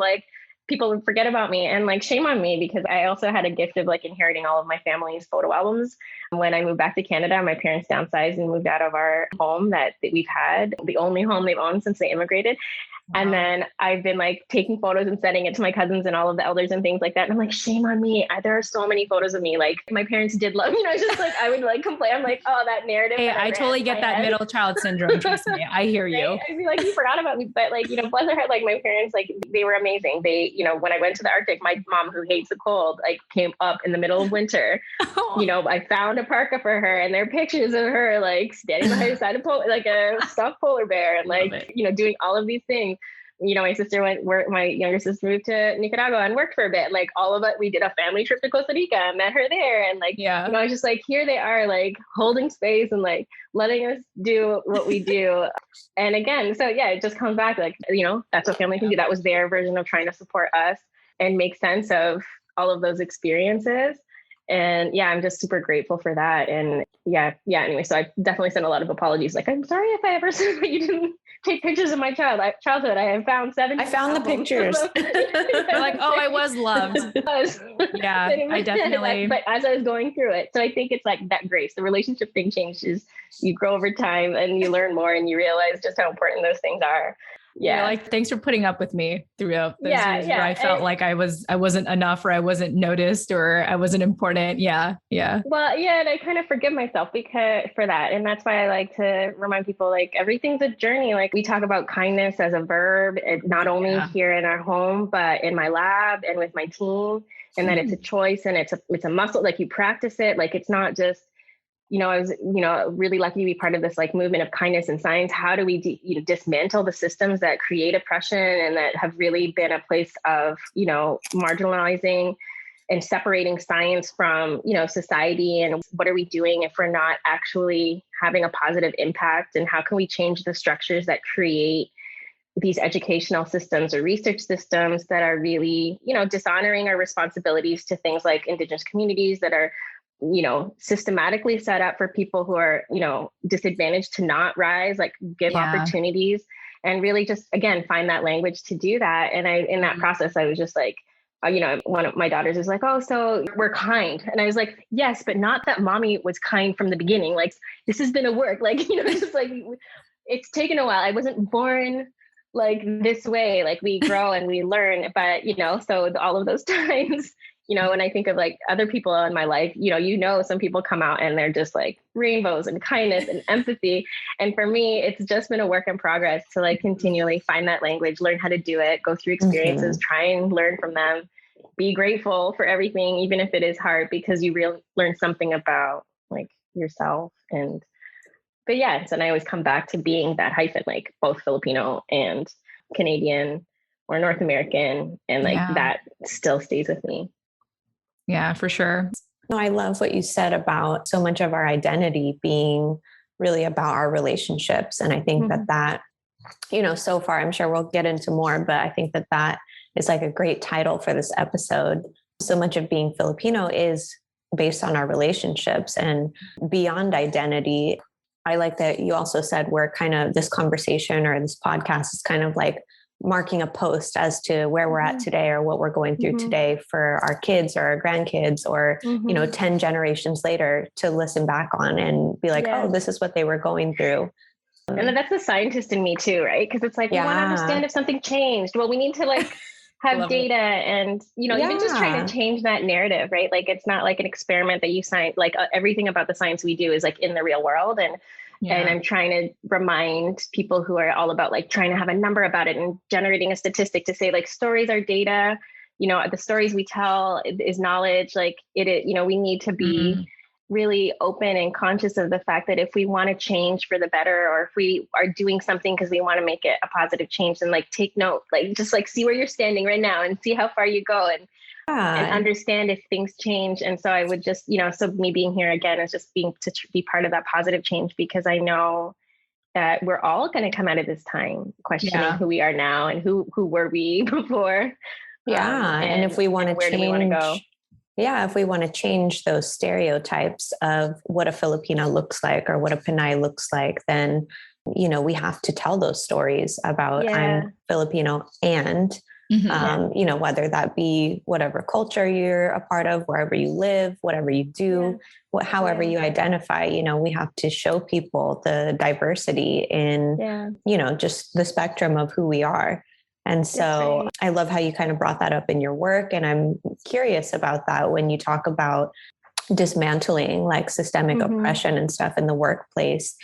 people would forget about me and shame on me, because I also had a gift of inheriting all of my family's photo albums. When I moved back to Canada, my parents downsized and moved out of our home that we've had, the only home they've owned since they immigrated. Wow. And then I've been taking photos and sending it to my cousins and all of the elders and things like that. And I'm shame on me. There are so many photos of me. My parents did love, just I would complain. I'm oh, that narrative. Hey, I totally get that middle child syndrome. Trust me. I hear you. Right? I'd be you forgot about me. But bless their heart, my parents, they were amazing. They, when I went to the Arctic, my mom, who hates the cold, came up in the middle of winter. I found a parka for her, and there are pictures of her standing by the side of a stuffed polar bear and doing all of these things. my younger sister moved to Nicaragua and worked for a bit. Like all of it, we did a family trip to Costa Rica, met her there. And like, I was just like, here they are, like holding space and like letting us do what we do. And again, so yeah, it just comes back like, that's what family can do. That was their version of trying to support us and make sense of all of those experiences. And yeah, I'm just super grateful for that. And anyway, so I definitely sent a lot of apologies. Like, I'm sorry if I ever said that you didn't take pictures of my childhood. I have found 7. I found albums. The pictures. You're like, oh, I was loved. Yeah, I definitely. But as I was going through it, so I think it's like that grace, the relationship thing changes. You grow over time and you learn more and you realize just how important those things are. Yeah. Like, thanks for putting up with me throughout those years where I felt like I wasn't enough or I wasn't noticed or I wasn't important. Yeah. Yeah. Well, yeah. And I kind of forgive myself for that. And that's why I like to remind people, like, everything's a journey. Like, we talk about kindness as a verb, not only here in our home, but in my lab and with my team, and that it's a choice and it's a muscle. Like, you practice it. Like, it's not just, I was, really lucky to be part of this like movement of kindness in science. How do we dismantle the systems that create oppression and that have really been a place of, marginalizing and separating science from, society? And what are we doing if we're not actually having a positive impact? And how can we change the structures that create these educational systems or research systems that are really, dishonoring our responsibilities to things like indigenous communities that are systematically set up for people who are, disadvantaged to not rise, like give opportunities, and really just, again, find that language to do that. And in that process, I was just like, one of my daughters is like, oh, so we're kind. And I was like, yes, but not that mommy was kind from the beginning. Like, this has been a work, like, just like, it's taken a while. I wasn't born like this way. Like, we grow and we learn, but, so all of those times, when I think of like other people in my life, some people come out and they're just like rainbows and kindness and empathy. And for me, it's just been a work in progress to like continually find that language, learn how to do it, go through experiences, try and learn from them, be grateful for everything, even if it is hard, because you really learn something about like yourself. But yes, and I always come back to being that hyphen, like both Filipino and Canadian or North American. And like that still stays with me. Yeah, for sure. No, I love what you said about so much of our identity being really about our relationships. And I think that, so far, I'm sure we'll get into more, but I think that is like a great title for this episode. So much of being Filipino is based on our relationships and beyond identity. I like that you also said we're kind of, this conversation or this podcast is kind of like marking a post as to where we're at today or what we're going through today for our kids or our grandkids or, 10 generations later to listen back on and be like, oh, this is what they were going through. And that's the scientist in me too, right? Because it's like, we want to understand if something changed. Well, we need to like have data and, even just trying to change that narrative, right? Like, it's not like an experiment that you sign, like everything about the science we do is like in the real world. And I'm trying to remind people who are all about like trying to have a number about it and generating a statistic to say like stories are data, the stories we tell is knowledge. Like we need to be really open and conscious of the fact that if we want to change for the better, or if we are doing something because we want to make it a positive change, then like take note, like just like see where you're standing right now and see how far you go and understand if things change. And so I would just, so me being here again is just being to be part of that positive change, because I know that we're all going to come out of this time questioning who we are now and who were we before. And if we want to where change, do we want to go? Yeah, if we want to change those stereotypes of what a Filipino looks like or what a Pinay looks like, then, we have to tell those stories about I'm Filipino and, whether that be whatever culture you're a part of, wherever you live, whatever you do, however you identify, we have to show people the diversity in, just the spectrum of who we are. And so I love how you kind of brought that up in your work. And I'm curious about that when you talk about dismantling like systemic oppression and stuff in the workplace.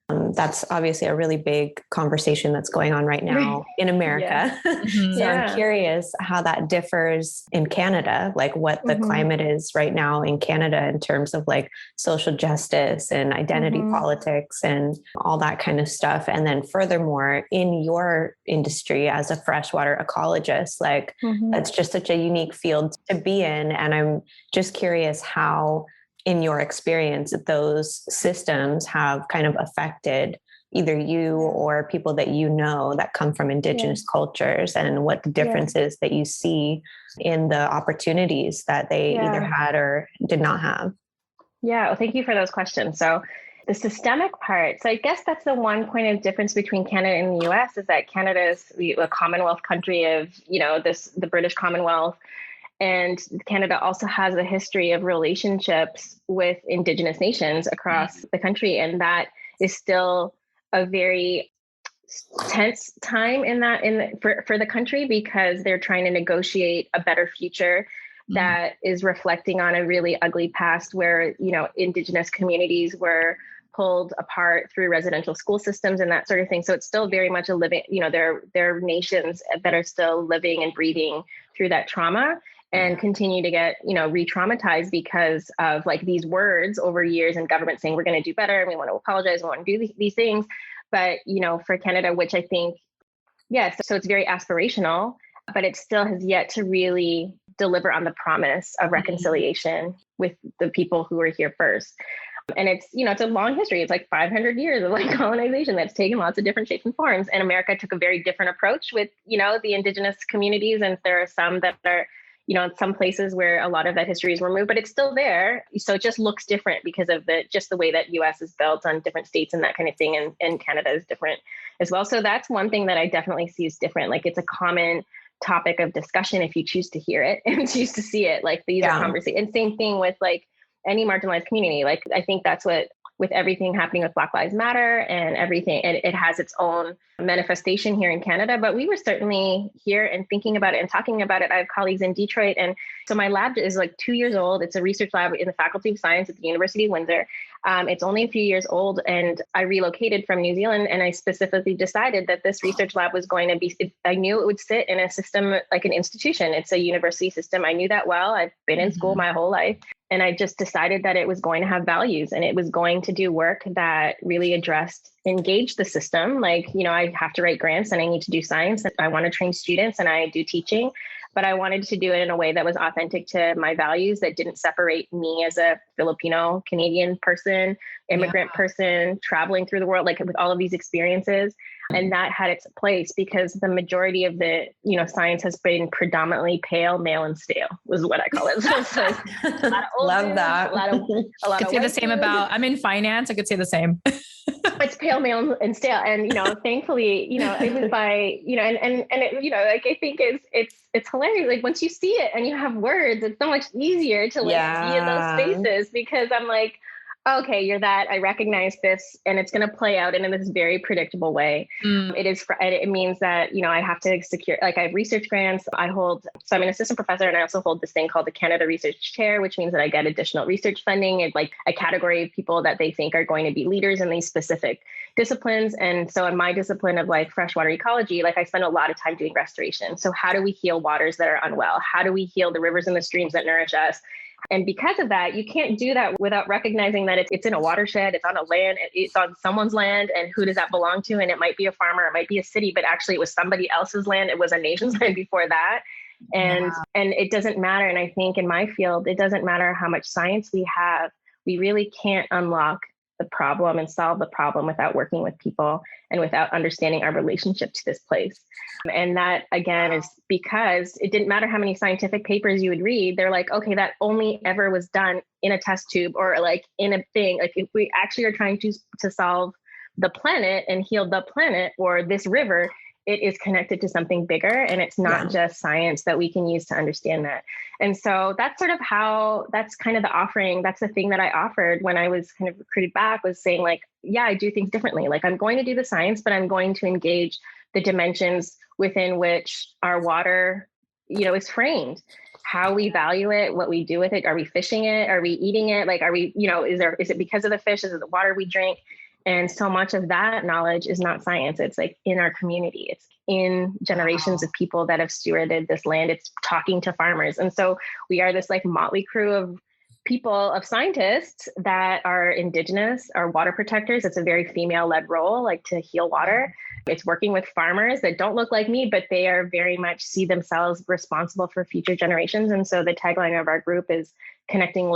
That's obviously a really big conversation that's going on right now in America. So I'm curious how that differs in Canada, like what the climate is right now in Canada in terms of like social justice and identity politics and all that kind of stuff. And then furthermore, in your industry as a freshwater ecologist, like that's just such a unique field to be in. And I'm just curious how, in your experience, those systems have kind of affected either you or people that you know that come from indigenous cultures, and what the differences that you see in the opportunities that they either had or did not have. Yeah, well, thank you for those questions. So the systemic part, so I guess that's the one point of difference between Canada and the US, is that Canada is a Commonwealth country of, the British Commonwealth. And Canada also has a history of relationships with Indigenous nations across the country. And that is still a very tense time for the country, because they're trying to negotiate a better future that is reflecting on a really ugly past where, Indigenous communities were pulled apart through residential school systems and that sort of thing. So it's still very much a living, there are nations that are still living and breathing through that trauma, and continue to get, re-traumatized because of like these words over years, and government saying we're going to do better and we want to apologize, we want to do these things. But, for Canada, which I think, so it's very aspirational, but it still has yet to really deliver on the promise of reconciliation with the people who were here first. And it's, it's a long history. It's like 500 years of like colonization that's taken lots of different shapes and forms. And America took a very different approach with, the Indigenous communities. And there are some that are, in some places where a lot of that history is removed, but it's still there. So it just looks different because of the way that US is built on different states and that kind of thing. And Canada is different as well. So that's one thing that I definitely see is different. Like it's a common topic of discussion if you choose to hear it and choose to see it. Like these are conversations. And same thing with like any marginalized community. Like I think that's what, with everything happening with Black Lives Matter and everything, and it has its own manifestation here in Canada, but we were certainly here and thinking about it and talking about it. I have colleagues in Detroit. And so my lab is like 2 years old. It's a research lab in the Faculty of Science at the University of Windsor. It's only a few years old, and I relocated from New Zealand, and I specifically decided that this research lab was going to be, I knew it would sit in a system like an institution. It's a university system. I knew that well. I've been in school my whole life. And I just decided that it was going to have values, and it was going to do work that really engaged the system. Like, I have to write grants and I need to do science. I want to train students and I do teaching, but I wanted to do it in a way that was authentic to my values, that didn't separate me as a Filipino-Canadian person, immigrant person, traveling through the world, like with all of these experiences. And that had its place because the majority of the, science has been predominantly pale, male, and stale, was what I call it. So it's like a lot of old Love dudes, that. a lot I could say the same about, I'm in finance. I could say the same. It's pale, male, and stale. And, thankfully, it was by, and it, like, I think it's hilarious. Like once you see it and you have words, it's so much easier to like be in those spaces, because I'm like, okay, you're that, I recognize this, and it's going to play out in this very predictable way. It means that, I have to secure, like I have research grants. So I'm an assistant professor, and I also hold this thing called the Canada Research Chair, which means that I get additional research funding and like a category of people that they think are going to be leaders in these specific disciplines. And so in my discipline of like freshwater ecology, like I spend a lot of time doing restoration. So how do we heal waters that are unwell? How do we heal the rivers and the streams that nourish us? And because of that, you can't do that without recognizing that it's in a watershed, it's on a land, it's on someone's land, and who does that belong to? And it might be a farmer, it might be a city, but actually it was somebody else's land. It was a nation's land before that. And it doesn't matter. And I think in my field, it doesn't matter how much science we have, we really can't unlock the problem and solve the problem without working with people and without understanding our relationship to this place. And that, again, is because it didn't matter how many scientific papers you would read. They're like, okay, that only ever was done in a test tube or like in a thing. Like if we actually are trying to solve the planet and heal the planet or this river, it is connected to something bigger, and it's not just science that we can use to understand that. And so that's sort of that's kind of the offering. That's the thing that I offered when I was kind of recruited back, was saying like, yeah, I do things differently. Like I'm going to do the science, but I'm going to engage the dimensions within which our water, is framed, how we value it, what we do with it. Are we fishing it? Are we eating it? Like, are we, is it because of the fish? Is it the water we drink? And so much of that knowledge is not science. It's like in our community. It's in generations of people that have stewarded this land. It's talking to farmers. And so we are this like motley crew of people, of scientists that are indigenous, are water protectors. It's a very female-led role, like to heal water. It's working with farmers that don't look like me, but they are very much see themselves responsible for future generations. And so the tagline of our group is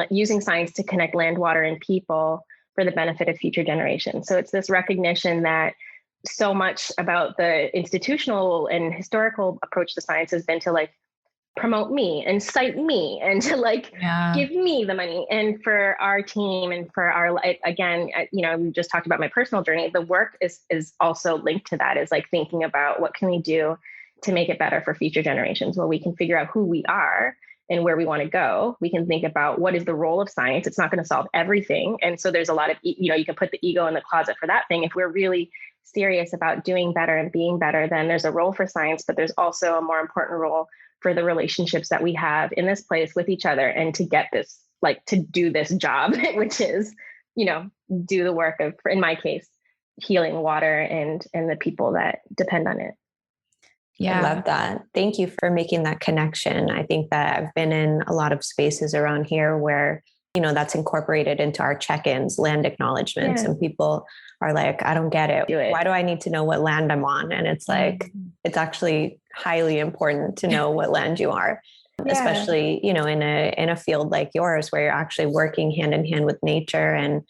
using science to connect land, water, and people for the benefit of future generations. So it's this recognition that so much about the institutional and historical approach to science has been to like promote me and cite me and to like give me the money. And for our team and for our, again, we just talked about my personal journey. The work is also linked to that, is like thinking about what can we do to make it better for future generations, where we can figure out who we are and where we want to go. We can think about what is the role of science. It's not going to solve everything. And so there's a lot of, you can put the ego in the closet for that thing. If we're really serious about doing better and being better, then there's a role for science, but there's also a more important role for the relationships that we have in this place with each other, and to get this, like to do this job, which is, do the work of, in my case, healing water and the people that depend on it. Yeah. I love that. Thank you for making that connection. I think that I've been in a lot of spaces around here where, that's incorporated into our check-ins, land acknowledgements, and people are like, I don't get it. Why do I need to know what land I'm on? And it's like, it's actually highly important to know what land you are, especially, in a field like yours, where you're actually working hand in hand with nature. And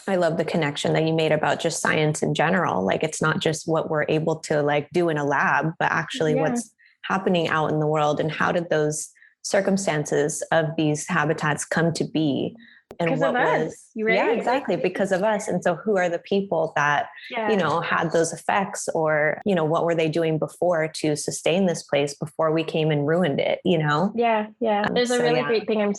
I love the connection that you made about just science in general. Like, it's not just what we're able to like do in a lab, but actually what's happening out in the world, and how did those circumstances of these habitats come to be, and because what of was us, right? Exactly, because of us. And so who are the people that had those effects, or what were they doing before to sustain this place before we came and ruined it? There's a really great thing I'm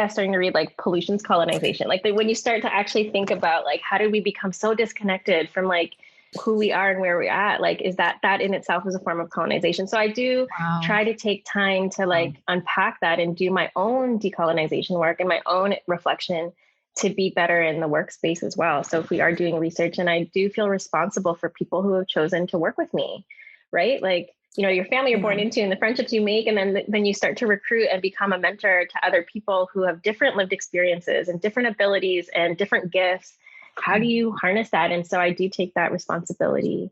starting to read, like Pollution's Colonization. Like when you start to actually think about like, how did we become so disconnected from like who we are and where we're at, like, is that in itself is a form of colonization. So I do try to take time to like unpack that and do my own decolonization work and my own reflection to be better in the workspace as well. So if we are doing research, and I do feel responsible for people who have chosen to work with me, right? Like, your family you're born into and the friendships you make, and then you start to recruit and become a mentor to other people who have different lived experiences and different abilities and different gifts. How do you harness that? And so I do take that responsibility.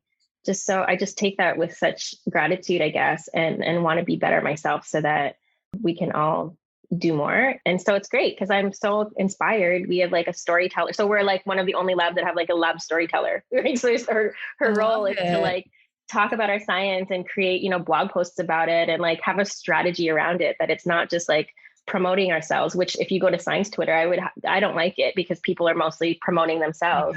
I just take that with such gratitude, I guess, and want to be better myself so that we can all do more. And so it's great because I'm so inspired. We have like a storyteller. So we're like one of the only labs that have like a lab storyteller. Right? So her role is to like talk about our science and create, blog posts about it, and like have a strategy around it, that it's not just like promoting ourselves, which if you go to science Twitter, I don't like it, because people are mostly promoting themselves.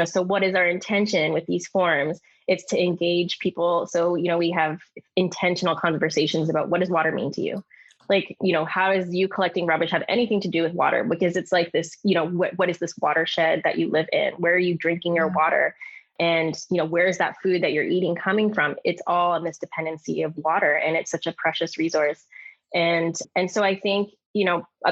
So what is our intention with these forums? It's to engage people. So, we have intentional conversations about, what does water mean to you? Like, how does you collecting rubbish have anything to do with water? Because it's like this, what is this watershed that you live in? Where are you drinking your water? And, where is that food that you're eating coming from? It's all in this dependency of water, and it's such a precious resource. And so I think,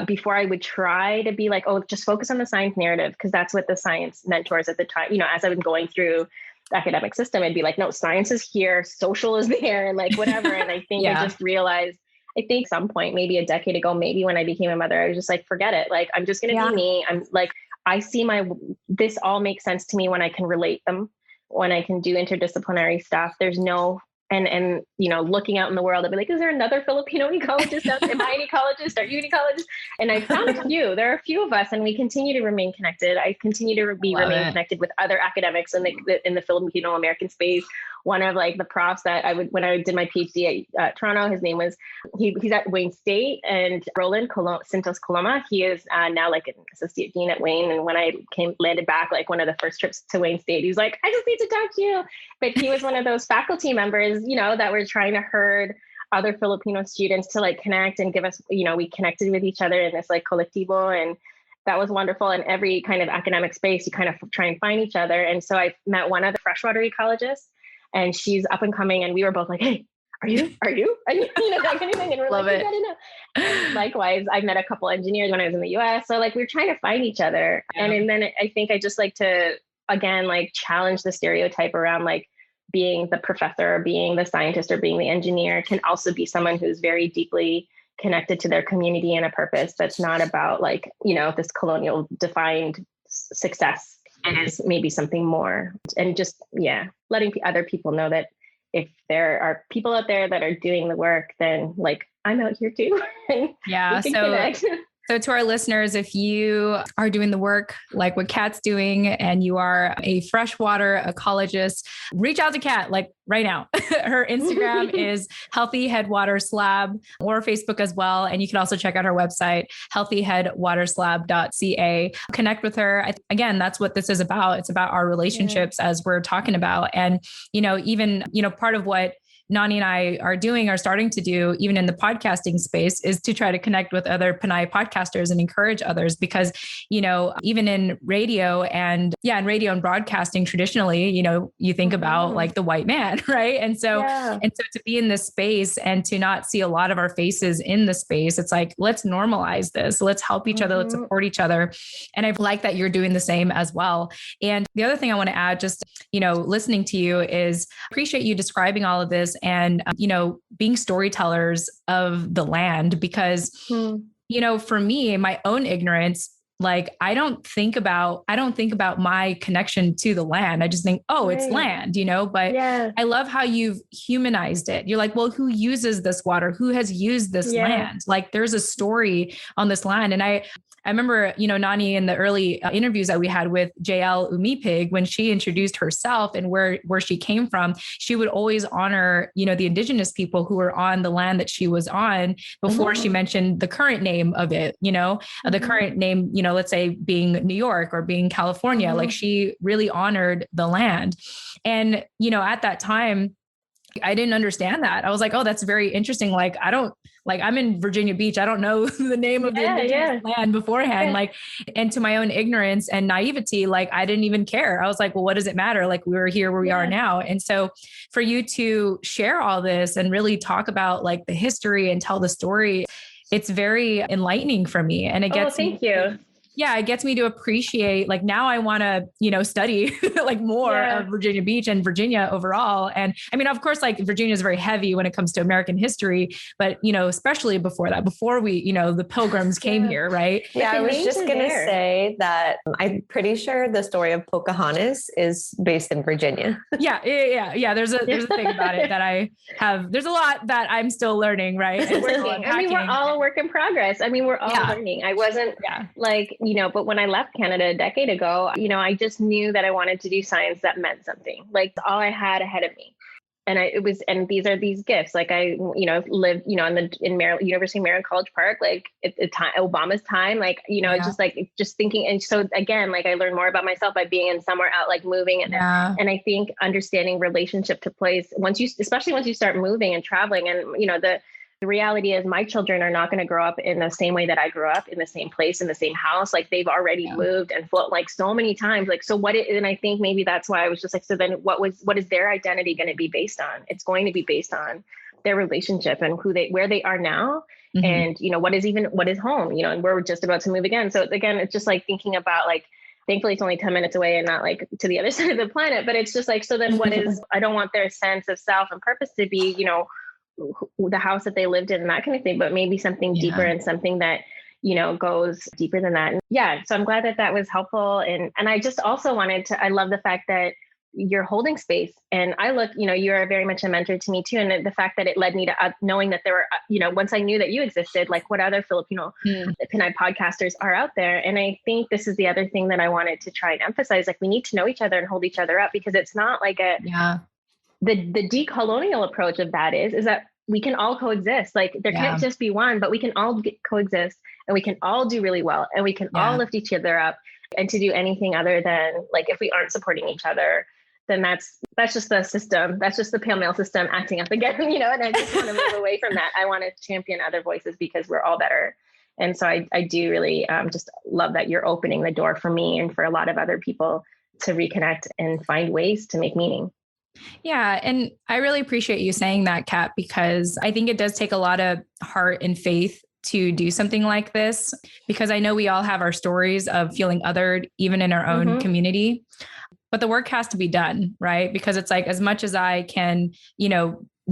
before I would try to be like, oh, just focus on the science narrative, because that's what the science mentors at the time, as I was going through the academic system, I'd be like, no, science is here, social is there, and like whatever. And I think I just realized, I think some point, maybe a decade ago, maybe when I became a mother, I was just like, forget it. Like, I'm just going to be me. I'm like, I see this all makes sense to me when I can relate them, when I can do interdisciplinary stuff. There's no And looking out in the world, I'd be like, is there another Filipino ecologist? Am I an ecologist? Are you an ecologist? And I found a few. There are a few of us, and we continue to remain connected. I continue to remain connected with other academics in the Filipino-American space. One of like the profs that when I did my PhD at Toronto, his name was, he's at Wayne State, and Roland Sintos Coloma. He is now like an associate dean at Wayne. And when I landed back, like one of the first trips to Wayne State, he was like, I just need to talk to you. But he was one of those faculty members, that were trying to herd other Filipino students to like connect and give us, we connected with each other in this like colectivo, and that was wonderful. In every kind of academic space, you kind of try and find each other. And so I met one of the freshwater ecologists, and she's up and coming, and we were both like, hey, are you? And, that kind of thing. And we're Love like, it. you gotta know. And likewise, I met a couple engineers when I was in the US. So like, we were trying to find each other. Yeah. And then I think I just like to again, like challenge the stereotype around like being the professor or being the scientist or being the engineer can also be someone who's very deeply connected to their community and a purpose that's not about like, this colonial defined success. It is maybe something more. And just, letting other people know that if there are people out there that are doing the work, then like I'm out here too. Yeah. We can connect. So to our listeners, if you are doing the work like what Kat's doing and you are a freshwater ecologist, reach out to Kat like right now. Her Instagram is Healthy Head Water Slab or Facebook as well. And you can also check out her website, healthyheadwaterslab.ca. Connect with her. Again, that's what this is about. It's about our relationships as we're talking about. And, even, part of what Nani and I are starting to do, even in the podcasting space, is to try to connect with other Pinay podcasters and encourage others because, even in radio and broadcasting traditionally, you think about like the white man, right? And so to be in this space and to not see a lot of our faces in the space, it's like, let's normalize this. Let's help each other. Let's support each other. And I like that you're doing the same as well. And the other thing I want to add, just, listening to you is appreciate you describing all of this and, being storytellers of the land, because, for me, my own ignorance, like, I don't think about my connection to the land. I just think, it's land, but I love how you've humanized it. You're like, well, who uses this water? Who has used this land? Like there's a story on this land. And I remember, Nani, in the early interviews that we had with JL Umipig, when she introduced herself and where she came from, she would always honor, the indigenous people who were on the land that she was on before she mentioned the current name of it, the current name, let's say being New York or being California, like she really honored the land. And, at that time, I didn't understand that. I was like, oh, that's very interesting. Like, I'm in Virginia Beach. I don't know the name of the indigenous land beforehand. Like, and to my own ignorance and naivety, like I didn't even care. I was like, well, what does it matter? Like we were here where we are now. And so for you to share all this and really talk about like the history and tell the story, it's very enlightening for me. And it gets thank you. Yeah, it gets me to appreciate, like now I want to, study like more of Virginia Beach and Virginia overall. And I mean, of course, like Virginia is very heavy when it comes to American history, but, especially before we, the Pilgrims came here, right? Yeah, I was just going to say that I'm pretty sure the story of Pocahontas is based in Virginia. Yeah. There's a thing about it that I have, there's a lot that I'm still learning, right? And we're all a work in progress. I mean, we're all learning. I wasn't like, but when I left Canada a decade ago, I just knew that I wanted to do science that meant something. Like all I had ahead of me. And these are these gifts. Like I, lived, in Maryland, University of Maryland College Park, like at Obama's time, like, just thinking. And so again, like I learned more about myself by being in somewhere out, like moving. And I think understanding relationship to place especially once you start moving and traveling and, the reality is my children are not going to grow up in the same way that I grew up, in the same place, in the same house. Like they've already moved and float like so many times. Like, so and I think maybe that's why I was just like, so then what is their identity going to be based on? It's going to be based on their relationship and where they are now. And, what is home, and we're just about to move again. So again, it's just like thinking about like, thankfully it's only 10 minutes away and not like to the other side of the planet, but it's just like, so then I don't want their sense of self and purpose to be, the house that they lived in and that kind of thing, but maybe something deeper and something that, goes deeper than that. And so I'm glad that was helpful. And I just also I love the fact that you're holding space. And I look, you're very much a mentor to me too. And the fact that it led me to knowing that there were, once I knew that you existed, like what other Filipino Pinay podcasters are out there. And I think this is the other thing that I wanted to try and emphasize, like we need to know each other and hold each other up, because it's not like the decolonial approach of that is that we can all coexist. Like there can't just be one, but we can all coexist and we can all do really well and we can all lift each other up. And to do anything other than like, if we aren't supporting each other, then that's just the system. That's just the pale male system acting up again, and I just want to move away from that. I want to champion other voices because we're all better. And so I do really just love that you're opening the door for me and for a lot of other people to reconnect and find ways to make meaning. Yeah. And I really appreciate you saying that, Kat, because I think it does take a lot of heart and faith to do something like this, because I know we all have our stories of feeling othered, even in our own community. but the work has to be done, right? Because it's like, as much as I can,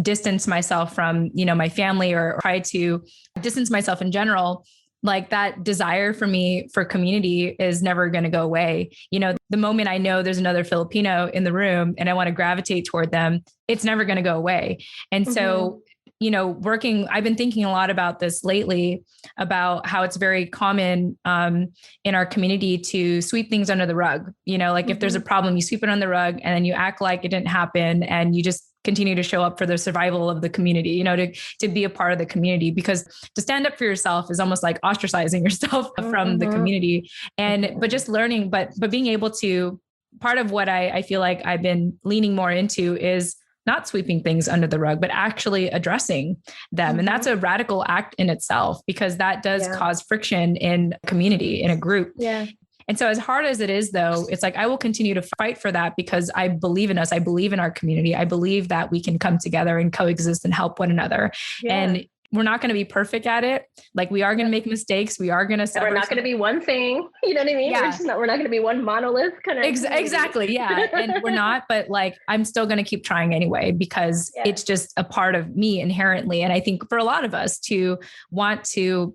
distance myself from, my family, or try to distance myself in general, like that desire for me for community is never going to go away. The moment I know there's another Filipino in the room and I want to gravitate toward them, it's never going to go away. And so, I've been thinking a lot about this lately, about how it's very common in our community to sweep things under the rug. If there's a problem, you sweep it on the rug and then you act like it didn't happen, and you just continue to show up for the survival of the community, to be a part of the community, because to stand up for yourself is almost like ostracizing yourself from the community. But just learning, but being able to, part of what I feel like I've been leaning more into is not sweeping things under the rug, but actually addressing them. And that's a radical act in itself, because that does cause friction in a community, in a group. Yeah. And so as hard as it is, though, it's like, I will continue to fight for that, because I believe in us. I believe in our community. I believe that we can come together and coexist and help one another. Yeah. And we're not going to be perfect at it. Like, we are going to make mistakes. We are going to, we're not going to be one thing. You know what I mean? Yeah. We're not going to be one monolith kind of. Exactly. Yeah. And we're not, but like, I'm still going to keep trying anyway, because it's just a part of me inherently. And I think for a lot of us to want to,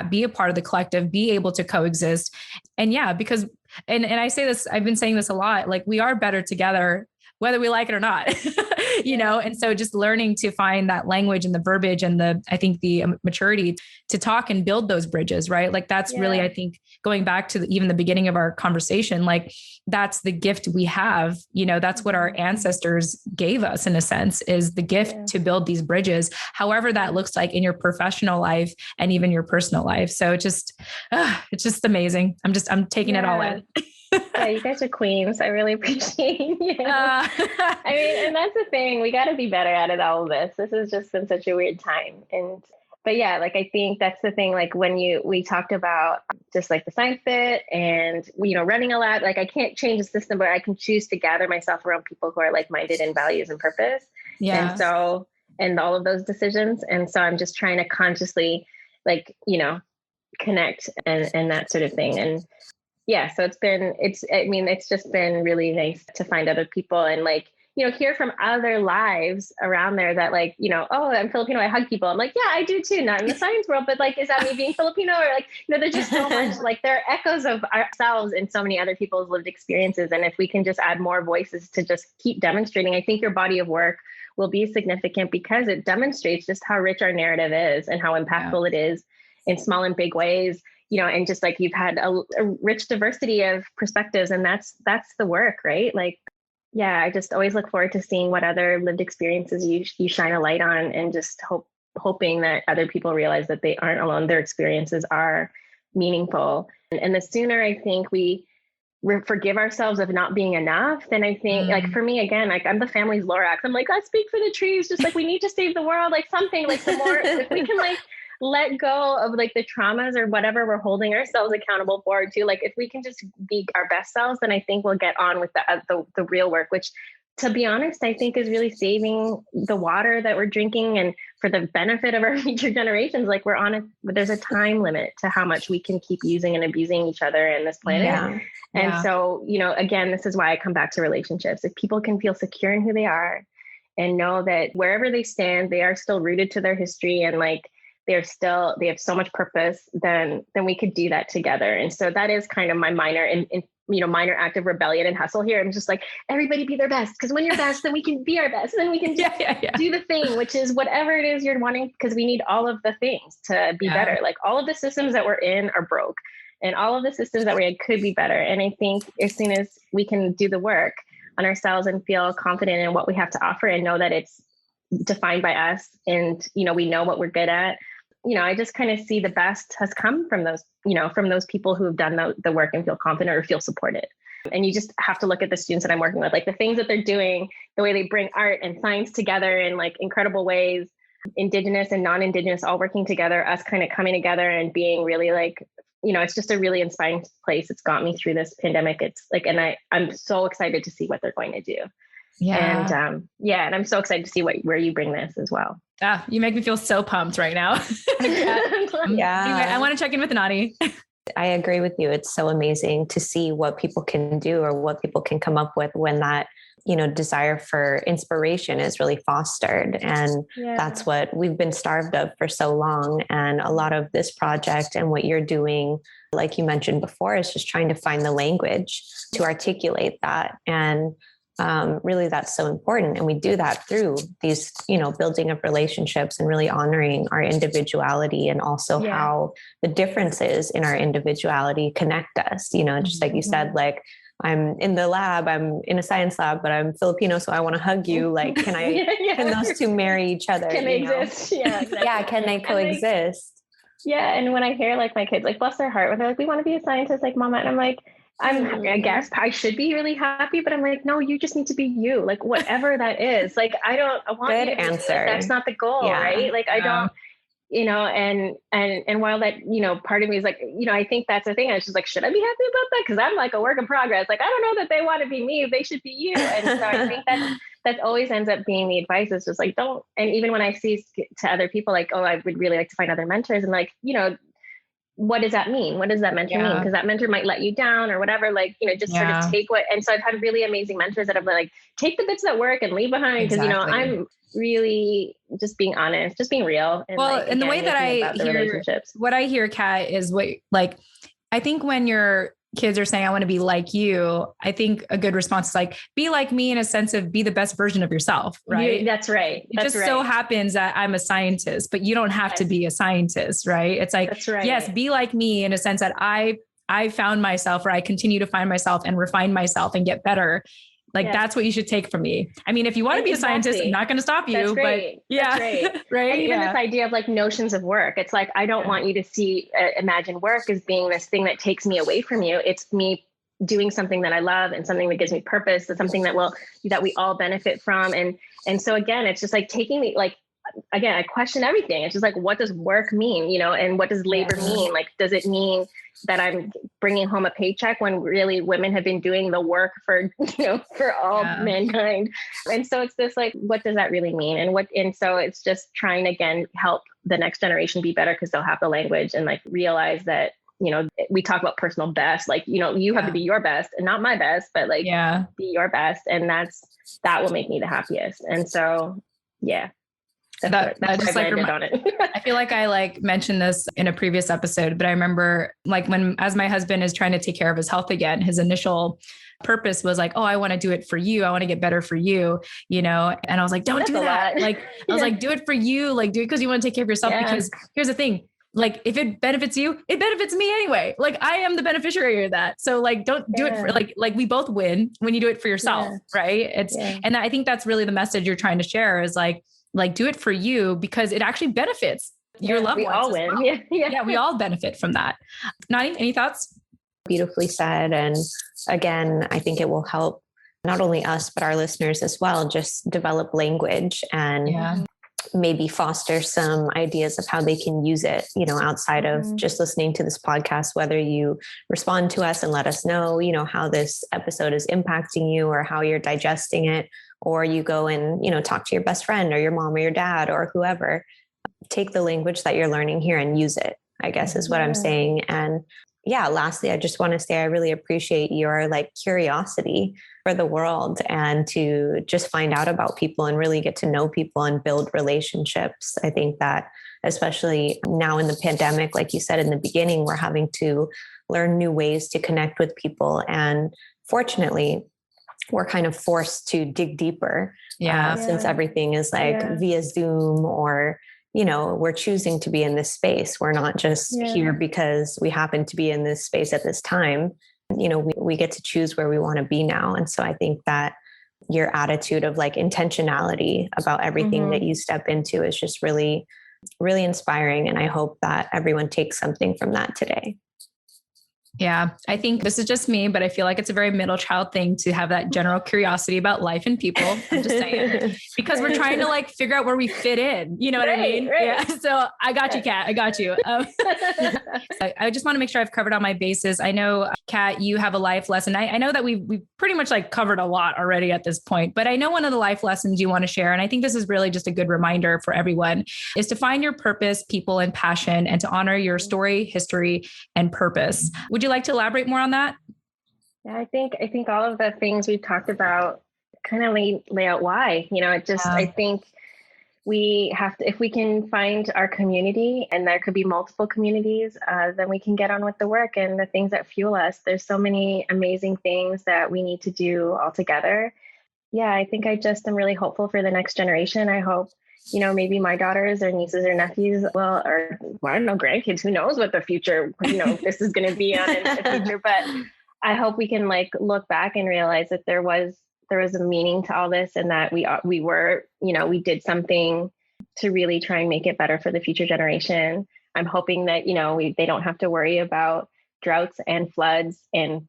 be a part of the collective, be able to coexist. And because, and I say this, I've been saying this a lot, like, we are better together, whether we like it or not, and so just learning to find that language and the verbiage and I think the maturity to talk and build those bridges, right? Like, that's really, I think, going back to even the beginning of our conversation, like, that's the gift we have, that's what our ancestors gave us, in a sense, is the gift to build these bridges, however that looks like in your professional life and even your personal life. So it's just amazing. I'm taking it all in. Yeah, you guys are queens. I really appreciate you. I mean, and that's the thing. We got to be better at it, all of this. This has just been such a weird time. But like, I think that's the thing. Like, when we talked about just like the science fit and, running a lot, like, I can't change the system, but I can choose to gather myself around people who are like-minded in values and purpose. Yeah. And all of those decisions. And so I'm just trying to consciously, like, connect and that sort of thing. And so it's just been really nice to find other people and like, hear from other lives around there that like, oh, I'm Filipino, I hug people. I'm like, yeah, I do too. Not in the science world, but like, is that me being Filipino? Or like, there's just so much, like, there are echoes of ourselves in so many other people's lived experiences. And if we can just add more voices to just keep demonstrating, I think your body of work will be significant, because it demonstrates just how rich our narrative is and how impactful it is in small and big ways. And just like, you've had a rich diversity of perspectives, and that's the work, right? Like, I just always look forward to seeing what other lived experiences you shine a light on, and just hoping that other people realize that they aren't alone. Their experiences are meaningful. And the sooner I think we forgive ourselves of not being enough, then I think, like, for me, again, like, I'm the family's Lorax. I'm like, I speak for the trees, just like, we need to save the world, like something, like, the more, if we can like let go of like the traumas or whatever we're holding ourselves accountable for too. Like, if we can just be our best selves, then I think we'll get on with the real work, which, to be honest, I think is really saving the water that we're drinking, and for the benefit of our future generations. Like, there's a time limit to how much we can keep using and abusing each other in this planet. Yeah. And so, again, this is why I come back to relationships. If people can feel secure in who they are and know that wherever they stand, they are still rooted to their history, and like, they have so much purpose, then we could do that together. And so that is kind of my minor minor act of rebellion and hustle here. I'm just like, everybody be their best. Because when you're best, then we can be our best. And then we can do the thing, which is whatever it is you're wanting, because we need all of the things to be better. Like, all of the systems that we're in are broke, and all of the systems that we're in could be better. And I think as soon as we can do the work on ourselves and feel confident in what we have to offer, and know that it's defined by us, and, we know what we're good at, I just kind of see the best has come from those people who have done the work and feel confident or feel supported. And you just have to look at the students that I'm working with, like, the things that they're doing, the way they bring art and science together in like incredible ways, indigenous and non-indigenous all working together, us kind of coming together and being really like, it's just a really inspiring place. It's got me through this pandemic. It's like, and I'm so excited to see what they're going to do. Yeah. And I'm so excited to see where you bring this as well. You make me feel so pumped right now. Anyway, I want to check in with Nani. I agree with you. It's so amazing to see what people can do or what people can come up with when that, desire for inspiration is really fostered. And that's what we've been starved of for so long. And a lot of this project and what you're doing, like you mentioned before, is just trying to find the language to articulate that. And really, that's so important. And we do that through these, building of relationships and really honoring our individuality, and also how the differences in our individuality connect us, just like you said, like, I'm in the lab, I'm in a science lab, but I'm Filipino, so I want to hug you. Like, can those two marry each other? Can they exist? Yeah, exactly. Yeah, can they coexist? And when I hear like my kids, like, bless their heart, when they're like, we want to be a scientist like mama, and I'm like, I guess I should be really happy, but I'm like, no, you just need to be you, like whatever that is. Like, I want Good you to answer. That's not the goal, right? Like, I don't. And while that, part of me is like, I think that's the thing. I was just like, should I be happy about that? Because I'm like a work in progress. Like, I don't know that they want to be me. They should be you. And so I think that always ends up being the advice, is just like, don't. And even when I see to other people, like, oh, I would really like to find other mentors, and like, what does that mean? What does that mentor mean? Because that mentor might let you down or whatever, like, just sort of take what. And so I've had really amazing mentors that have like, take the bits that work and leave behind. Because, I'm really just being honest, just being real. And well, like, and the way that I hear, what I hear, Kat, is I think when your kids are saying, I want to be like you, I think a good response is like, be like me, in a sense of be the best version of yourself. Right. That's right. It just so happens that I'm a scientist, but you don't have to be a scientist. Right. It's like, yes, be like me, in a sense that I found myself, or I continue to find myself and refine myself and get better. Like, that's what you should take from me. I mean, if you want to be a scientist, I'm not going to stop you, that's great. But yeah. That's great. Right. And even this idea of like notions of work, it's like, I don't want you to imagine work as being this thing that takes me away from you. It's me doing something that I love and something that gives me purpose. That's something that we all benefit from. And so again, it's just like taking again, I question everything. It's just like, what does work mean? And what does labor mean? Like, does it mean that I'm bringing home a paycheck when really women have been doing the work for all mankind? And so it's this like, what does that really mean? And so it's just trying to, again, help the next generation be better, because they'll have the language, and like realize that, we talk about personal best, like, you have to be your best and not my best, but like, be your best. And that will make me the happiest. And so, that's just like on it. I feel like I mentioned this in a previous episode, but I remember as my husband is trying to take care of his health again, his initial purpose was like, oh, I want to do it for you. I want to get better for you, and I was like, don't do that. Like, I was like, do it for you. Like, do it because you want to take care of yourself. Because here's the thing. Like, if it benefits you, it benefits me anyway. Like, I am the beneficiary of that. So like, don't do it for like we both win when you do it for yourself. Right. And I think that's really the message you're trying to share, is like, do it for you, because it actually benefits your loved ones. We all win. Well. Yeah, we all benefit from that. Nani, any thoughts? Beautifully said. And again, I think it will help not only us, but our listeners as well, just develop language and maybe foster some ideas of how they can use it, outside of just listening to this podcast, whether you respond to us and let us know, how this episode is impacting you or how you're digesting it, or you go and, talk to your best friend or your mom or your dad or whoever. Take the language that you're learning here and use it, I guess is what I'm saying. And lastly, I just want to say I really appreciate your curiosity for the world, and to just find out about people and really get to know people and build relationships. I think that especially now in the pandemic, like you said in the beginning, we're having to learn new ways to connect with people. And fortunately, we're kind of forced to dig deeper since everything is via Zoom, or we're choosing to be in this space. We're not just here because we happen to be in this space at this time. We get to choose where we want to be now. And so I think that your attitude of intentionality about everything that you step into is just really, really inspiring. And I hope that everyone takes something from that today. Yeah, I think this is just me, but I feel like it's a very middle child thing to have that general curiosity about life and people. I'm just saying, because we're trying to like figure out where we fit in. You know what I mean? Right. Yeah. So I got you, Kat. I got you. I just want to make sure I've covered all my bases. I know, Kat, you have a life lesson. I know that we pretty much like covered a lot already at this point, but I know one of the life lessons you want to share, and I think this is really just a good reminder for everyone, is to find your purpose, people, and passion, and to honor your story, history, and purpose. Would you like to elaborate more on that? Yeah, I think all of the things we've talked about kind of lay out why. I think we have to, if we can find our community, and there could be multiple communities, then we can get on with the work and the things that fuel us. There's so many amazing things that we need to do all together. Yeah, I think I just am really hopeful for the next generation. I hope, maybe my daughters or nieces or nephews, I don't know, grandkids, who knows what the future, this is going to be on in the future. But I hope we can like look back and realize that there was a meaning to all this, and that we did something to really try and make it better for the future generation. I'm hoping that, they don't have to worry about droughts and floods and,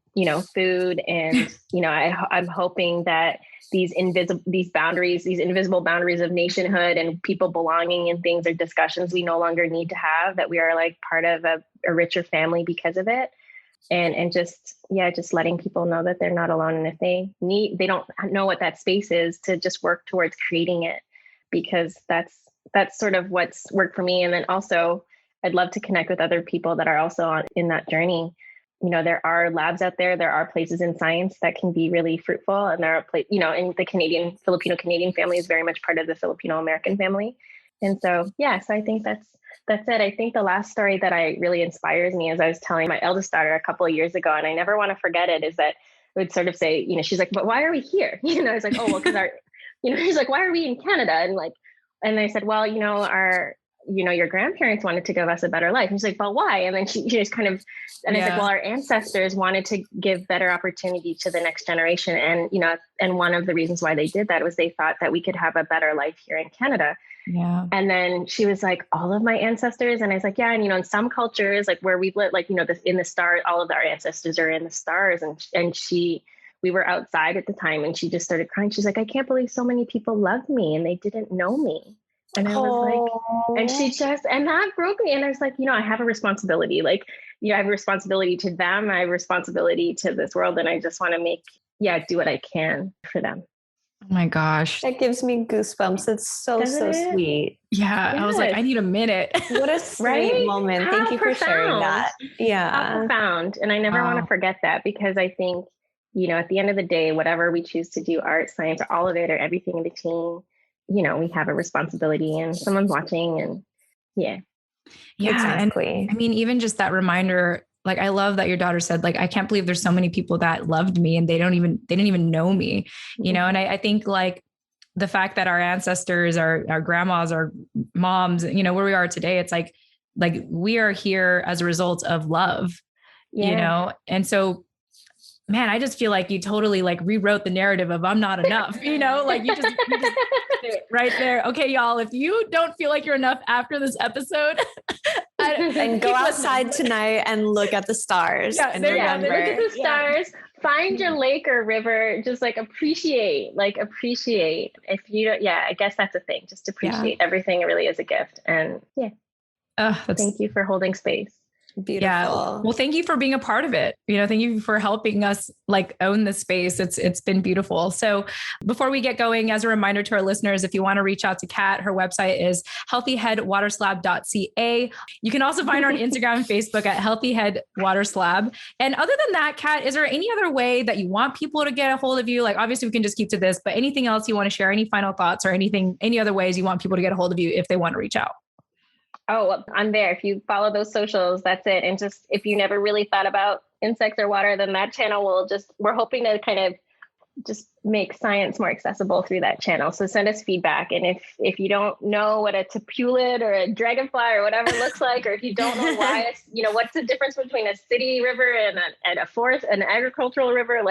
food. And, I'm hoping that these invisible boundaries of nationhood and people belonging and things are discussions we no longer need to have, that we are like part of a richer family because of it. And just letting people know that they're not alone. And if they don't know what that space is, to just work towards creating it, because that's sort of what's worked for me. And then also I'd love to connect with other people that are also in that journey. There are labs out there. There are places in science that can be really fruitful. And there are and the Filipino-Canadian family is very much part of the Filipino-American family. And so, so I think that's it. I think the last story that really inspires me, as I was telling my eldest daughter a couple of years ago, and I never want to forget it, is that I would sort of say, she's like, but why are we here? I was like, oh, well, because she's like, why are we in Canada? And I said, well, your grandparents wanted to give us a better life. And she's like, well, why? And then she just kind of, and I said, well, our ancestors wanted to give better opportunity to the next generation. And, and one of the reasons why they did that was they thought that we could have a better life here in Canada. Yeah. And then she was like, all of my ancestors. And I was like, yeah. And, in some cultures, like where we've lived, like, in the stars, all of our ancestors are in the stars. And we were outside at the time, and she just started crying. She's like, I can't believe so many people love me and they didn't know me. And I was like, and that broke me. And I was like, I have a responsibility. Like, I have a responsibility to them. I have a responsibility to this world. And I just want to do what I can for them. Oh my gosh. That gives me goosebumps. It's so sweet. Yeah. Yes. I was like, I need a minute. What a sweet moment. How Thank you profound. for sharing that. Yeah. How profound. And I never want to forget that, because I think, at the end of the day, whatever we choose to do, art, science, or all of it, or everything in between, we have a responsibility, and someone's watching, and yeah, exactly. And I mean, even just that reminder, like, I love that your daughter said, like, I can't believe there's so many people that loved me and they didn't even know me, and I think like the fact that our ancestors, our grandmas, our moms, where we are today, it's like we are here as a result of love, and so, man, I just feel like you totally like rewrote the narrative of I'm not enough, like you just right there. Okay, y'all, if you don't feel like you're enough after this episode, and go outside tonight and look at the stars. Yeah, look at the stars. Find your lake or river. Just like appreciate. If you don't, I guess that's a thing. Just appreciate everything. It really is a gift. And thank you for holding space. Beautiful. Yeah. Well, thank you for being a part of it. Thank you for helping us like own the space. It's been beautiful. So before we get going, as a reminder to our listeners, if you want to reach out to Kat, her website is healthyheadwaterslab.ca. You can also find her on Instagram and Facebook at healthyheadwaterslab. And other than that, Kat, is there any other way that you want people to get a hold of you? Like, obviously we can just keep to this, but anything else you want to share, any final thoughts or any other ways you want people to get a hold of you if they want to reach out? Oh, I'm there. If you follow those socials, that's it. And just, if you never really thought about insects or water, then that channel we're hoping to kind of just make science more accessible through that channel. So send us feedback. And if you don't know what a tapulid or a dragonfly or whatever looks like, or if you don't know why it's, what's the difference between a city river and a forest, an agricultural river,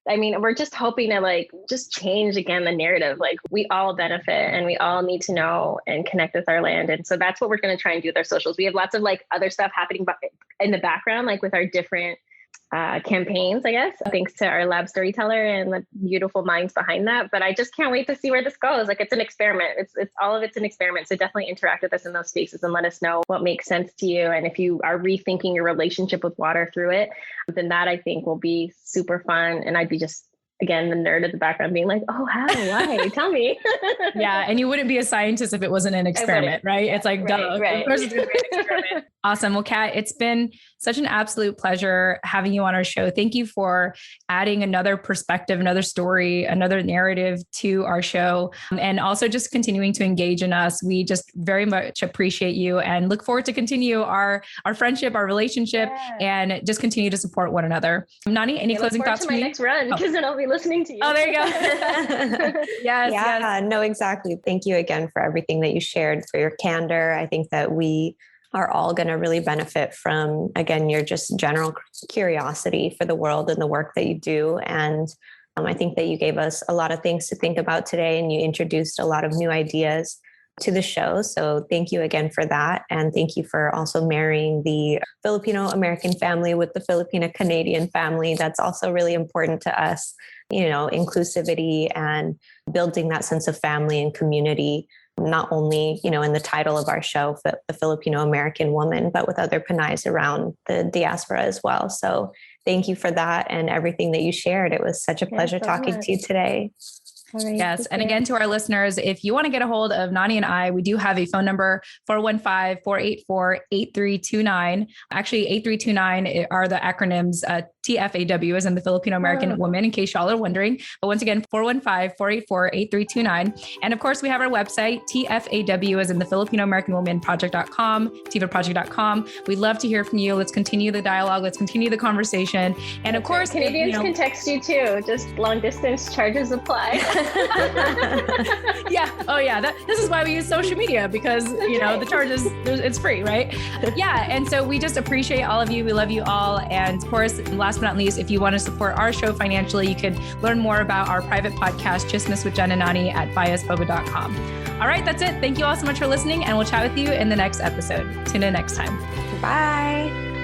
we're just hoping to just change again the narrative. Like, we all benefit and we all need to know and connect with our land. And so that's what we're going to try and do with our socials. We have lots of other stuff happening in the background, with our different campaigns, I guess, thanks to our lab storyteller and the beautiful minds behind that. But I just can't wait to see where this goes. Like, it's an experiment. It's all of it's an experiment. So definitely interact with us in those spaces and let us know what makes sense to you. And if you are rethinking your relationship with water through it, then that I think will be super fun. And I'd be just, again, the nerd at the background being like, oh, how, why? Tell me. Yeah. And you wouldn't be a scientist if it wasn't an experiment, right? It's like, duh, right. Of course it's going to be an experiment. Awesome. Well, Kat, it's been such an absolute pleasure having you on our show. Thank you for adding another perspective, another story, another narrative to our show, and also just continuing to engage in us. We just very much appreciate you and look forward to continue our friendship, our relationship, and just continue to support one another. Nani, any closing thoughts for my me? next run, because then I'll be listening to you. Oh, there you go. Yes. No, exactly. Thank you again for everything that you shared, for your candor. I think that we are all going to really benefit from, again, your just general curiosity for the world and the work that you do. And I think that you gave us a lot of things to think about today, and you introduced a lot of new ideas to the show. So thank you again for that. And thank you for also marrying the Filipino-American family with the Filipino-Canadian family. That's also really important to us, inclusivity and building that sense of family and community, not only, in the title of our show, the Filipino-American woman, but with other Pinays around the diaspora as well. So thank you for that and everything that you shared. It was such a pleasure talking to you today. Right, yes. And again, to our listeners, if you want to get a hold of Nani and I, we do have a phone number, 415-484-8329. Actually, 8329 are the acronyms, TFAW as in the Filipino-American Woman, in case y'all are wondering. But once again, 415-484-8329. And of course, we have our website, TFAW as in the Filipino-American Woman Project.com, TFAWproject.com. We'd love to hear from you. Let's continue the dialogue. Let's continue the conversation. And of course, Canadians can text you too. Just long distance charges apply. Yeah. Oh yeah. This is why we use social media, because, the charges, it's free, right? Yeah. And so we just appreciate all of you. We love you all. And of course, last but not least, if you want to support our show financially, you could learn more about our private podcast, Chismis with Jen and Nani, at biasboba.com. All right. That's it. Thank you all so much for listening, and we'll chat with you in the next episode. Tune in next time. Bye.